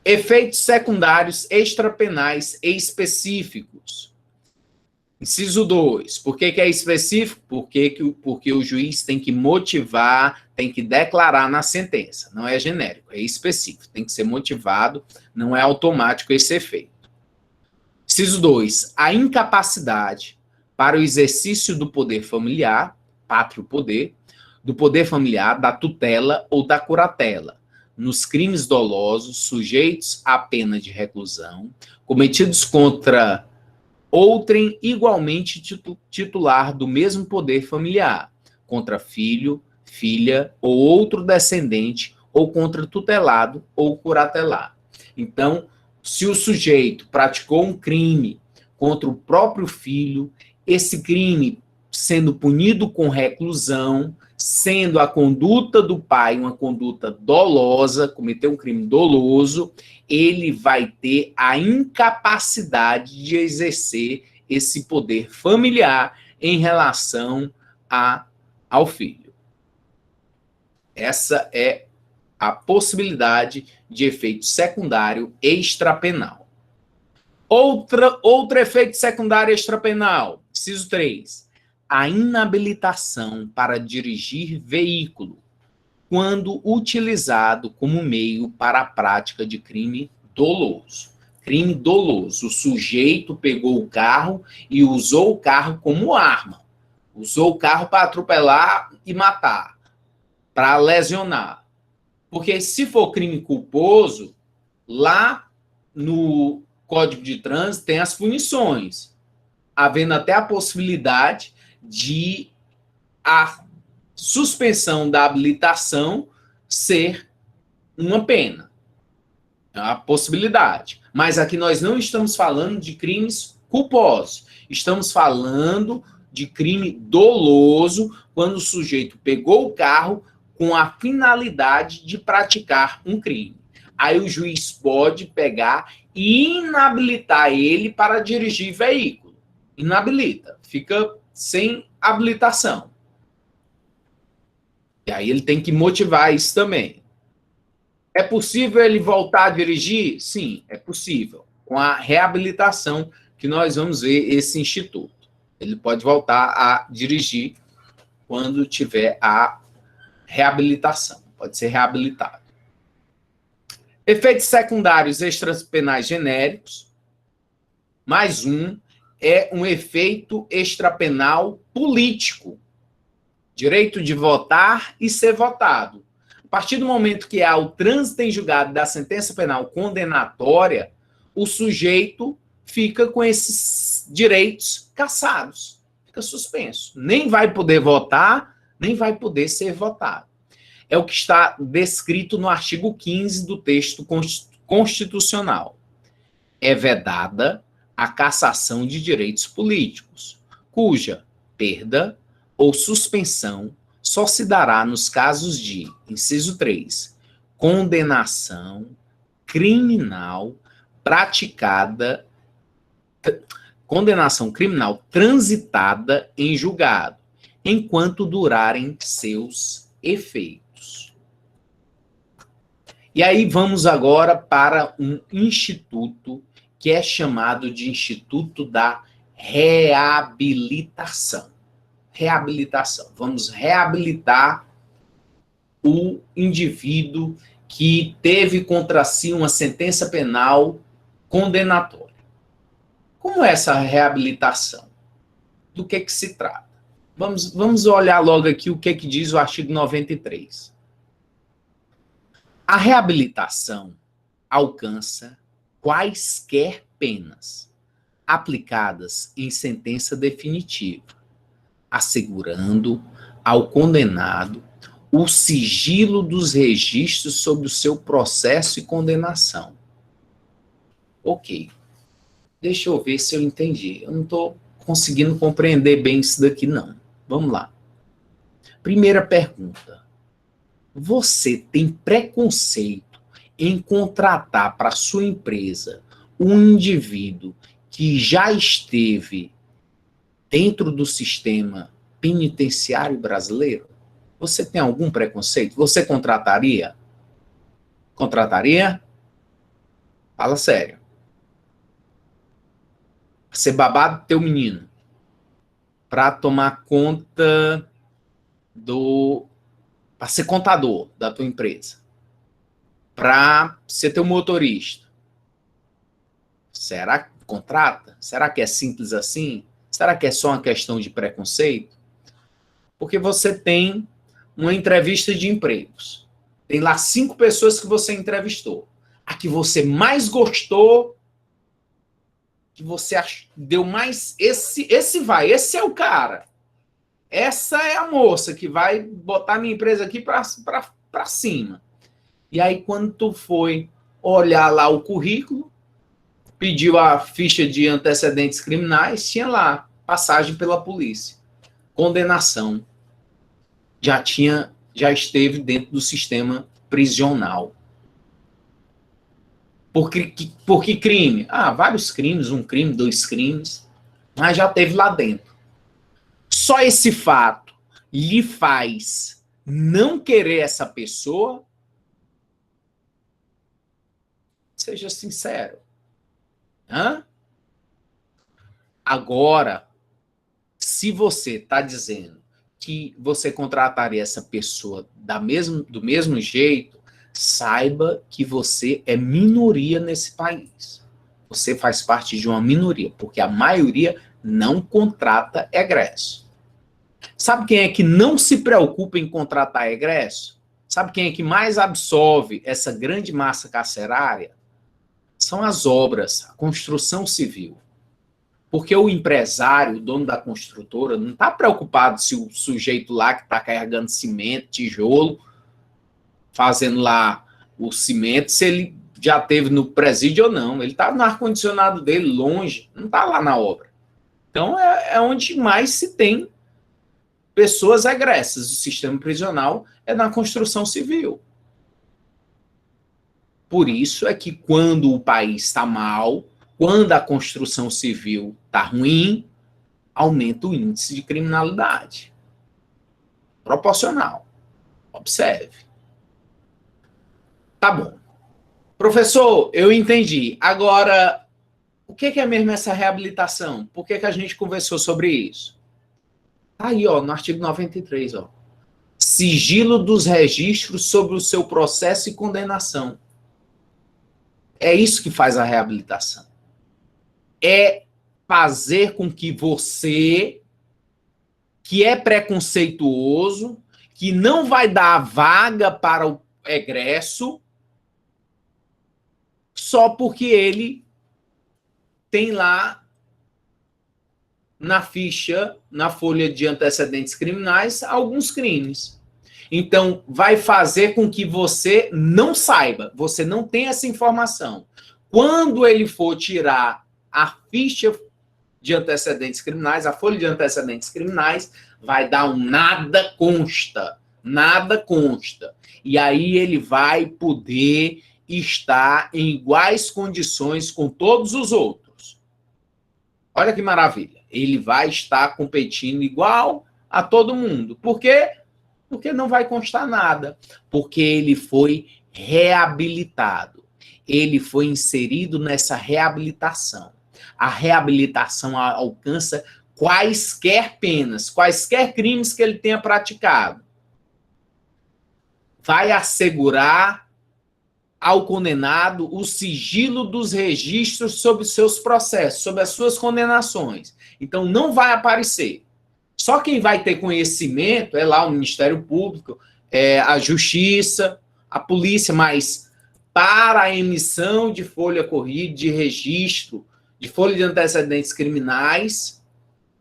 Speaker 1: Efeitos secundários extrapenais e específicos. Inciso 2. Por que é específico? Porque o juiz tem que motivar, tem que declarar na sentença. Não é genérico, é específico. Tem que ser motivado, não é automático esse efeito. Inciso 2. A incapacidade para o exercício do poder familiar, pátrio poder, do poder familiar, da tutela ou da curatela, nos crimes dolosos sujeitos à pena de reclusão, cometidos contra outrem igualmente titular do mesmo poder familiar, contra filho, filha ou outro descendente, ou contra tutelado ou curatelado. Então, se o sujeito praticou um crime contra o próprio filho, esse crime sendo punido com reclusão, sendo a conduta do pai uma conduta dolosa, cometeu um crime doloso, ele vai ter a incapacidade de exercer esse poder familiar em relação ao filho. Essa é a possibilidade de efeito secundário extrapenal. Outro efeito secundário extrapenal, inciso 3. A inabilitação para dirigir veículo, quando utilizado como meio para a prática de crime doloso. Crime doloso. O sujeito pegou o carro e usou o carro como arma. Usou o carro para atropelar e matar, para lesionar. Porque se for crime culposo, lá no Código de Trânsito tem as punições, havendo até a possibilidade de a suspensão da habilitação ser uma pena. É uma possibilidade. Mas aqui nós não estamos falando de crimes culposos. Estamos falando de crime doloso, quando o sujeito pegou o carro com a finalidade de praticar um crime. Aí o juiz pode pegar e inabilitar ele para dirigir veículo. Inabilita. Fica sem habilitação. E aí ele tem que motivar isso também. É possível ele voltar a dirigir? Sim, é possível. Com a reabilitação, que nós vamos ver esse instituto. Ele pode voltar a dirigir quando tiver a reabilitação. Pode ser reabilitado. Efeitos secundários extrapenais genéricos. Mais um é um efeito extrapenal político. Direito de votar e ser votado. A partir do momento que há o trânsito em julgado da sentença penal condenatória, o sujeito fica com esses direitos cassados. Fica suspenso. Nem vai poder votar, nem vai poder ser votado. É o que está descrito no artigo 15 do texto constitucional. É vedada a cassação de direitos políticos, cuja perda ou suspensão só se dará nos casos de, inciso 3, condenação criminal praticada, condenação criminal transitada em julgado, enquanto durarem seus efeitos. E aí vamos agora para um instituto que é chamado de Instituto da Reabilitação. Reabilitação. Vamos reabilitar o indivíduo que teve contra si uma sentença penal condenatória. Como é essa reabilitação? Do que se trata? Vamos olhar logo aqui o que diz o artigo 93. A reabilitação alcança quaisquer penas aplicadas em sentença definitiva, assegurando ao condenado o sigilo dos registros sobre o seu processo e condenação. Ok. Deixa eu ver se eu entendi. Eu não estou conseguindo compreender bem isso daqui, não. Vamos lá. Primeira pergunta. Você tem preconceito em contratar para sua empresa um indivíduo que já esteve dentro do sistema penitenciário brasileiro? Você tem algum preconceito? Você contrataria? Contrataria? Fala sério. Ser babado do teu menino para tomar conta para ser contador da tua empresa, para ser teu motorista. Será que contrata? Será que é simples assim? Será que é só uma questão de preconceito? Porque você tem uma entrevista de empregos. Tem lá 5 pessoas que você entrevistou. A que você mais gostou, que você deu mais... Esse é o cara. Essa é a moça que vai botar minha empresa aqui para cima. E aí, quando tu foi olhar lá o currículo, pediu a ficha de antecedentes criminais, tinha lá, passagem pela polícia. Condenação. Já esteve dentro do sistema prisional. Por que crime? Vários crimes, 1 crime, 2 crimes, mas já esteve lá dentro. Só esse fato lhe faz não querer essa pessoa? Seja sincero. Agora, se você está dizendo que você contrataria essa pessoa do mesmo jeito, saiba que você é minoria nesse país. Você faz parte de uma minoria, porque a maioria não contrata egresso. Sabe quem é que não se preocupa em contratar egresso? Sabe quem é que mais absorve essa grande massa carcerária? São as obras, a construção civil. Porque o empresário, o dono da construtora, não está preocupado se o sujeito lá que está carregando cimento, tijolo, fazendo lá o cimento, se ele já esteve no presídio ou não. Ele está no ar-condicionado dele, longe, não está lá na obra. Então, é onde mais se tem pessoas egressas. O sistema prisional é na construção civil. Por isso é que quando o país está mal, quando a construção civil está ruim, aumenta o índice de criminalidade. Proporcional. Observe. Tá bom. Professor, eu entendi. Agora, o que é mesmo essa reabilitação? Por que a gente conversou sobre isso? Tá aí, no artigo 93, sigilo dos registros sobre o seu processo e condenação. É isso que faz a reabilitação. É fazer com que você, que é preconceituoso, que não vai dar vaga para o egresso, só porque ele tem lá na ficha, na folha de antecedentes criminais, alguns crimes. Então, vai fazer com que você não saiba, você não tenha essa informação. Quando ele for tirar a ficha de antecedentes criminais, a folha de antecedentes criminais vai dar um nada consta. Nada consta. E aí ele vai poder estar em iguais condições com todos os outros. Olha que maravilha. Ele vai estar competindo igual a todo mundo. Por quê? Porque não vai constar nada. Porque ele foi reabilitado. Ele foi inserido nessa reabilitação. A reabilitação alcança quaisquer penas, quaisquer crimes que ele tenha praticado. Vai assegurar ao condenado o sigilo dos registros sobre seus processos, sobre as suas condenações. Então, não vai aparecer. Só quem vai ter conhecimento é lá o Ministério Público, a Justiça, a Polícia, mas para a emissão de folha corrida, de registro, de folha de antecedentes criminais,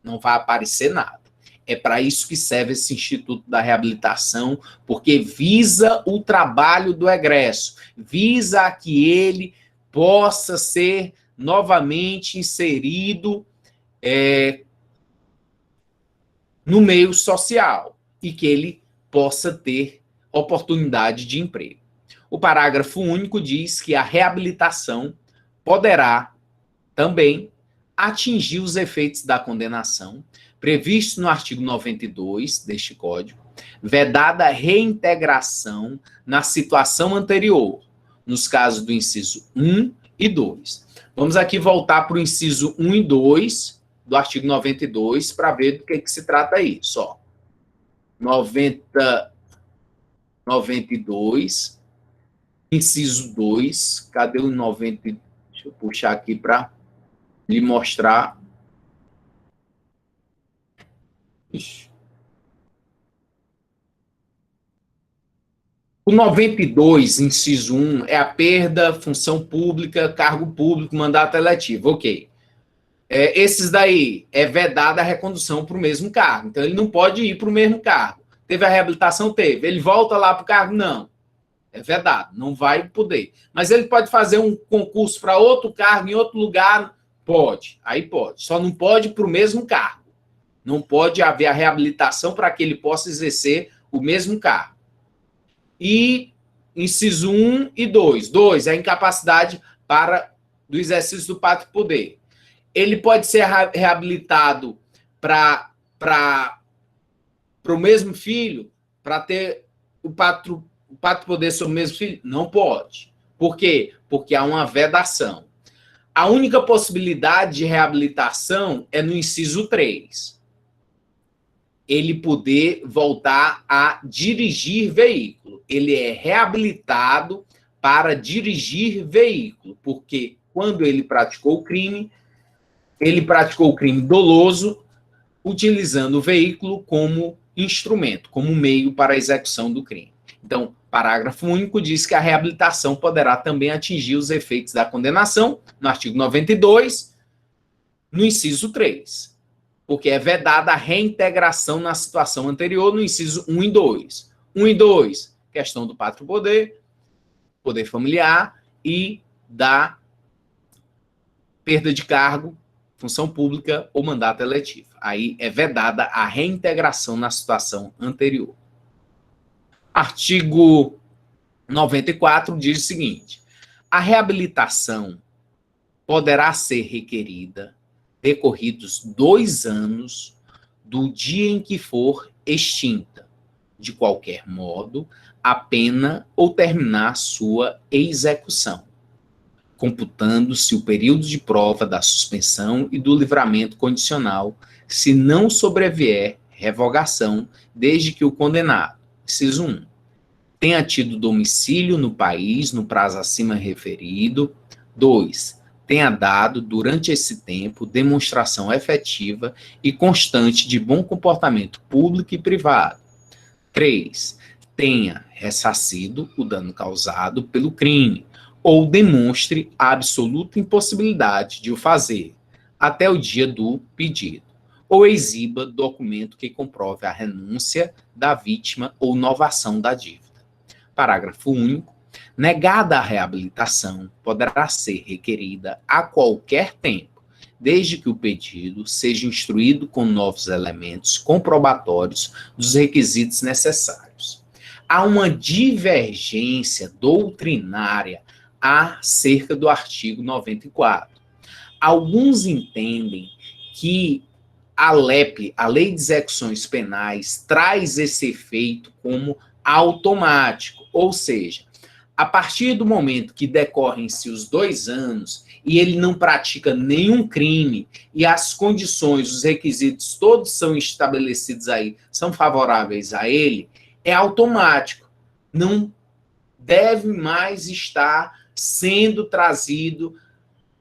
Speaker 1: não vai aparecer nada. É para isso que serve esse Instituto da Reabilitação, porque visa o trabalho do egresso, visa que ele possa ser novamente inserido no meio social e que ele possa ter oportunidade de emprego. O parágrafo único diz que a reabilitação poderá também atingir os efeitos da condenação previsto no artigo 92 deste Código, vedada a reintegração na situação anterior, nos casos do inciso 1 e 2. Vamos aqui voltar para o inciso 1 e 2 do artigo 92 para ver do que se trata isso. Ó. 92, inciso 2, cadê o 90? Deixa eu puxar aqui para lhe mostrar. Ixi. O 92, inciso 1, é a perda, função pública, cargo público, mandato eletivo. Ok. Esses daí é vedada a recondução para o mesmo cargo. Então, ele não pode ir para o mesmo cargo. Teve a reabilitação? Teve. Ele volta lá para o cargo? Não. É vedado. Não vai poder. Mas ele pode fazer um concurso para outro cargo em outro lugar? Pode. Aí pode. Só não pode para o mesmo cargo. Não pode haver a reabilitação para que ele possa exercer o mesmo cargo. E inciso 1 e 2. 2 é a incapacidade do exercício do pátrio poder. Ele pode ser reabilitado para o mesmo filho, para ter o pátrio poder sobre o mesmo filho? Não pode. Por quê? Porque há uma vedação. A única possibilidade de reabilitação é no inciso 3. Ele poder voltar a dirigir veículo. Ele é reabilitado para dirigir veículo, porque quando ele praticou o crime doloso, utilizando o veículo como instrumento, como meio para a execução do crime. Então, parágrafo único diz que a reabilitação poderá também atingir os efeitos da condenação, no artigo 92, no inciso 3. Porque é vedada a reintegração na situação anterior no inciso 1 e 2. 1 e 2, questão do pátrio poder familiar e da perda de cargo, função pública ou mandato eletivo. Aí é vedada a reintegração na situação anterior. Artigo 94 diz o seguinte: a reabilitação poderá ser requerida decorridos 2 anos do dia em que for extinta, de qualquer modo, a pena ou terminar sua execução, computando-se o período de prova da suspensão e do livramento condicional, se não sobrevier revogação, desde que o condenado, inciso 1, tenha tido domicílio no país no prazo acima referido. 2, tenha dado, durante esse tempo, demonstração efetiva e constante de bom comportamento público e privado. 3, tenha ressarcido o dano causado pelo crime, ou demonstre a absoluta impossibilidade de o fazer, até o dia do pedido, ou exiba documento que comprove a renúncia da vítima ou novação da dívida. Parágrafo único. Negada a reabilitação, poderá ser requerida a qualquer tempo, desde que o pedido seja instruído com novos elementos comprobatórios dos requisitos necessários. Há uma divergência doutrinária acerca do artigo 94. Alguns entendem que a LEP, a Lei de Execuções Penais, traz esse efeito como automático, ou seja, a partir do momento que decorrem-se os 2 anos e ele não pratica nenhum crime e as condições, os requisitos todos são estabelecidos aí, são favoráveis a ele, é automático. Não deve mais estar sendo trazido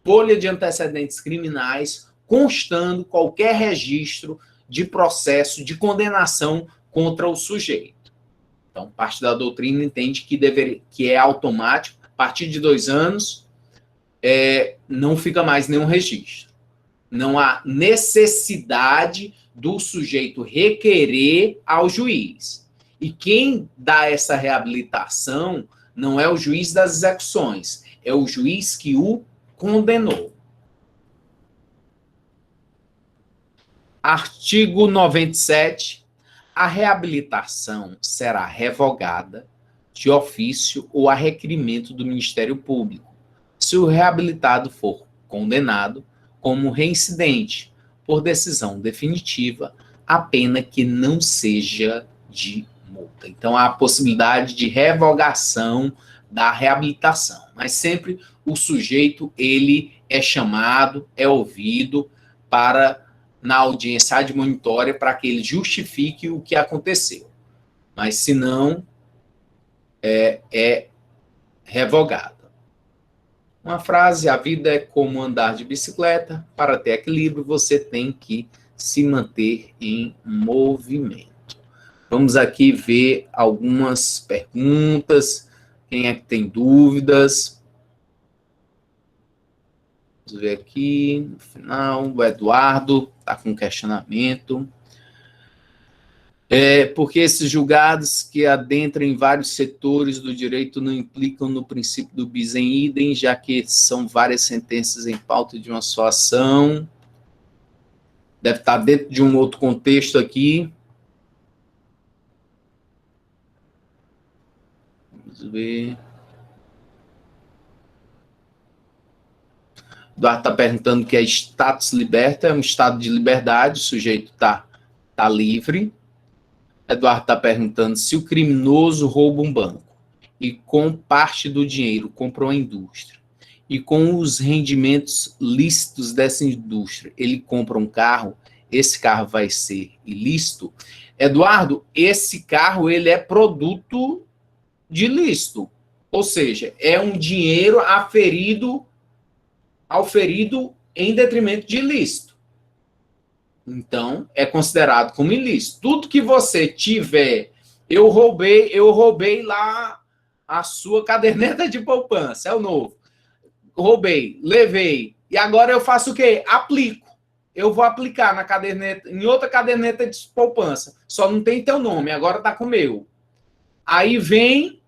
Speaker 1: folha de antecedentes criminais constando qualquer registro de processo de condenação contra o sujeito. Então, parte da doutrina entende que é automático, a partir de 2 anos, não fica mais nenhum registro. Não há necessidade do sujeito requerer ao juiz. E quem dá essa reabilitação não é o juiz das execuções, é o juiz que o condenou. Artigo 97. A reabilitação será revogada de ofício ou a requerimento do Ministério Público, se o reabilitado for condenado como reincidente, por decisão definitiva, a pena que não seja de multa. Então, há a possibilidade de revogação da reabilitação, mas sempre o sujeito, ele é chamado, é ouvido na audiência admonitória para que ele justifique o que aconteceu. Mas, se não, é revogada. Uma frase: a vida é como andar de bicicleta, para ter equilíbrio você tem que se manter em movimento. Vamos aqui ver algumas perguntas. Quem é que tem dúvidas? Vamos ver aqui no final. O Eduardo está com questionamento. Porque esses julgados que adentram em vários setores do direito não implicam no princípio do bis in idem, já que são várias sentenças em pauta de uma só ação. Deve estar dentro de um outro contexto aqui. Vamos ver. Eduardo está perguntando o que é status liberta. É um estado de liberdade, o sujeito está livre. Eduardo está perguntando se o criminoso rouba um banco e com parte do dinheiro compra uma indústria e com os rendimentos lícitos dessa indústria ele compra um carro, esse carro vai ser ilícito? Eduardo, esse carro ele é produto de ilícito, ou seja, é um dinheiro auferido em detrimento de ilícito. Então, é considerado como ilícito. Tudo que você tiver, eu roubei lá a sua caderneta de poupança, é o novo. Roubei, levei, e agora eu faço o quê? Aplico. Eu vou aplicar na caderneta, em outra caderneta de poupança. Só não tem teu nome, agora está com o meu. Aí vem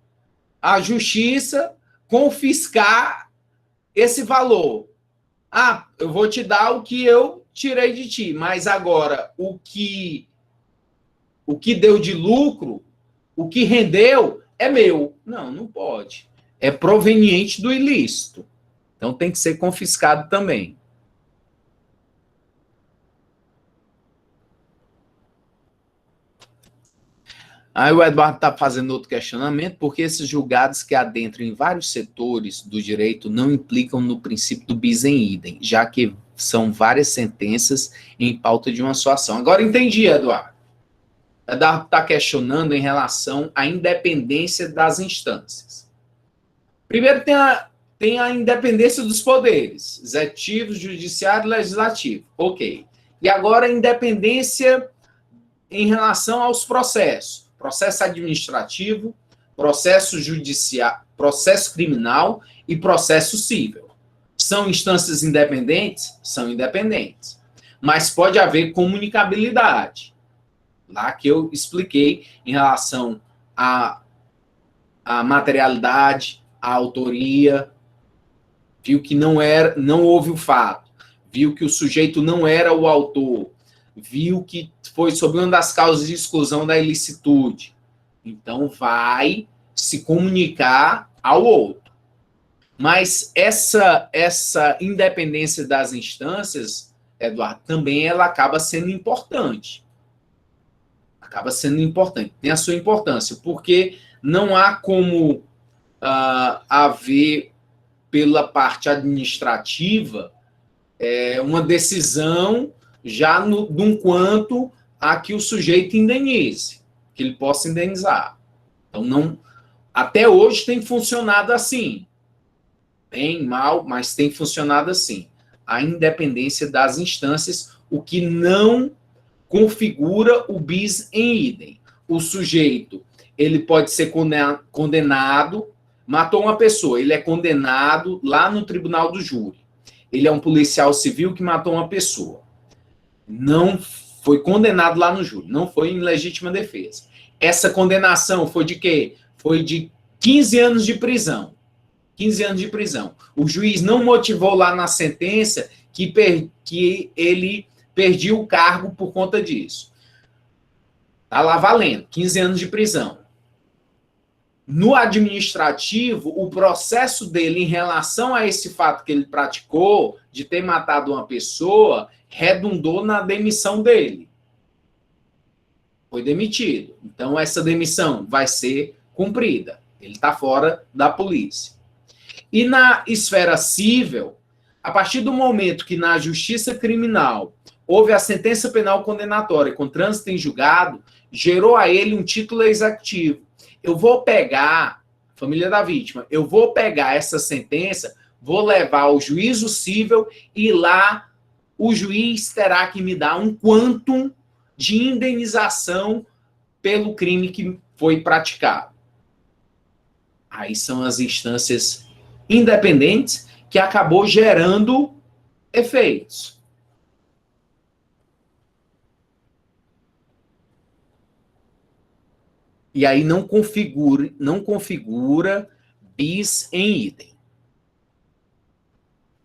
Speaker 1: a justiça confiscar esse valor. Ah, eu vou te dar o que eu tirei de ti, mas agora o que deu de lucro, o que rendeu, é meu. Não, não pode. É proveniente do ilícito. Então tem que ser confiscado também. Aí o Eduardo está fazendo outro questionamento, porque esses julgados que adentram em vários setores do direito não implicam no princípio do bis in idem, já que são várias sentenças em pauta de uma só ação. Agora entendi, Eduardo. Eduardo está questionando em relação à independência das instâncias. Primeiro tem a independência dos poderes, executivo, judiciário e legislativo. Ok. E agora a independência em relação aos processos. Processo administrativo, processo judiciário, processo criminal e processo civil. São instâncias independentes? São independentes. Mas pode haver comunicabilidade. Lá que eu expliquei em relação à materialidade, à autoria, viu que não houve o fato. viu que o sujeito não era o autor, viu que foi sob uma das causas de exclusão da ilicitude, então vai se comunicar ao outro. Mas essa independência das instâncias, Eduardo, também ela acaba sendo importante. Acaba sendo importante, tem a sua importância, porque não há como haver, pela parte administrativa, uma decisão já de um quanto a que o sujeito indenize, que ele possa indenizar. Então, não, até hoje tem funcionado assim. Bem, mal, mas tem funcionado assim. A independência das instâncias, o que não configura o bis em idem. O sujeito, ele pode ser condenado, matou uma pessoa, ele é condenado lá no tribunal do júri. Ele é um policial civil que matou uma pessoa. Não foi condenado lá no júri, não foi em legítima defesa. Essa condenação foi de quê? Foi de 15 anos de prisão. 15 anos de prisão. O juiz não motivou lá na sentença que ele perdia o cargo por conta disso. Está lá valendo, 15 anos de prisão. No administrativo, o processo dele em relação a esse fato que ele praticou, de ter matado uma pessoa, redundou na demissão dele. Foi demitido. Então, essa demissão vai ser cumprida. Ele está fora da polícia. E na esfera civil, a partir do momento que na justiça criminal houve a sentença penal condenatória com trânsito em julgado, gerou a ele um título executivo. Eu vou pegar, família da vítima, eu vou pegar essa sentença, vou levar ao juízo civil e lá o juiz terá que me dar um quantum de indenização pelo crime que foi praticado. Aí são as instâncias independentes que acabou gerando efeitos. E aí não configura bis em idem.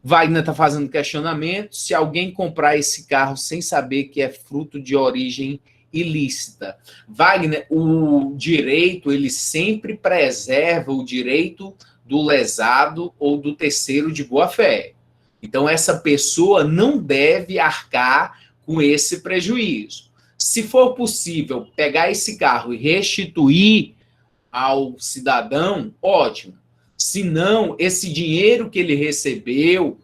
Speaker 1: Wagner está fazendo questionamento se alguém comprar esse carro sem saber que é fruto de origem ilícita. Wagner, o direito, ele sempre preserva o direito do lesado ou do terceiro de boa-fé. Então, essa pessoa não deve arcar com esse prejuízo. Se for possível pegar esse carro e restituir ao cidadão, ótimo. Se não, esse dinheiro que ele recebeu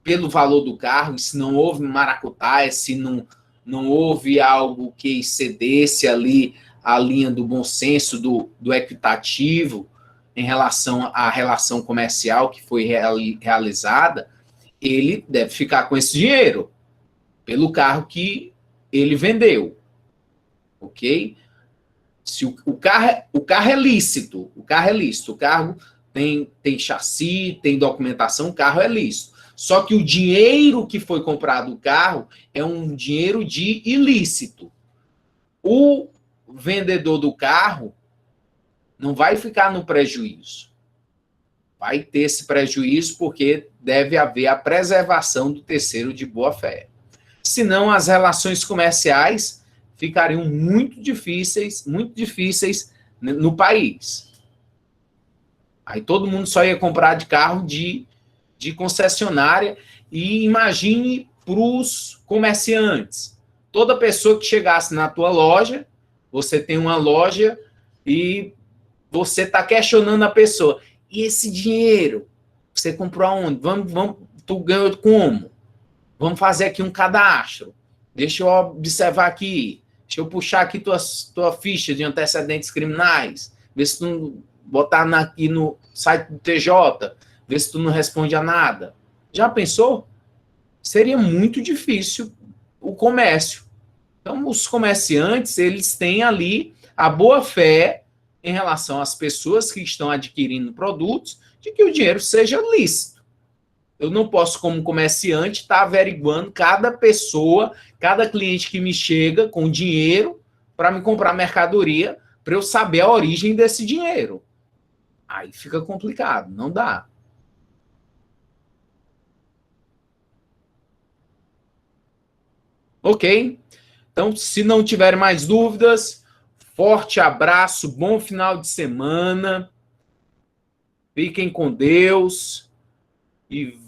Speaker 1: pelo valor do carro, se não houve maracutaia, se não houve algo que excedesse ali a linha do bom senso, do equitativo, em relação à relação comercial que foi realizada, ele deve ficar com esse dinheiro pelo carro que ele vendeu, ok? Se o carro é lícito, o carro tem chassi, tem documentação, o carro é lícito. Só que o dinheiro que foi comprado o carro é um dinheiro de ilícito. O vendedor do carro não vai ficar no prejuízo. Vai ter esse prejuízo porque deve haver a preservação do terceiro de boa-fé. Senão, as relações comerciais ficariam muito difíceis no país. Aí todo mundo só ia comprar de carro de concessionária e imagine para os comerciantes. Toda pessoa que chegasse na tua loja, você tem uma loja e você está questionando a pessoa. E esse dinheiro? Você comprou aonde? Tu ganhou como? Vamos fazer aqui um cadastro. Deixa eu observar aqui. Deixa eu puxar aqui tua ficha de antecedentes criminais. Ver se tu botar aqui no site do TJ. Ver se tu não responde a nada. Já pensou? Seria muito difícil o comércio. Então, os comerciantes, eles têm ali a boa-fé em relação às pessoas que estão adquirindo produtos, de que o dinheiro seja lícito. Eu não posso, como comerciante, estar averiguando cada pessoa, cada cliente que me chega com dinheiro para me comprar mercadoria, para eu saber a origem desse dinheiro. Aí fica complicado, não dá. Ok? Então, se não tiver mais dúvidas, forte abraço, bom final de semana. Fiquem com Deus e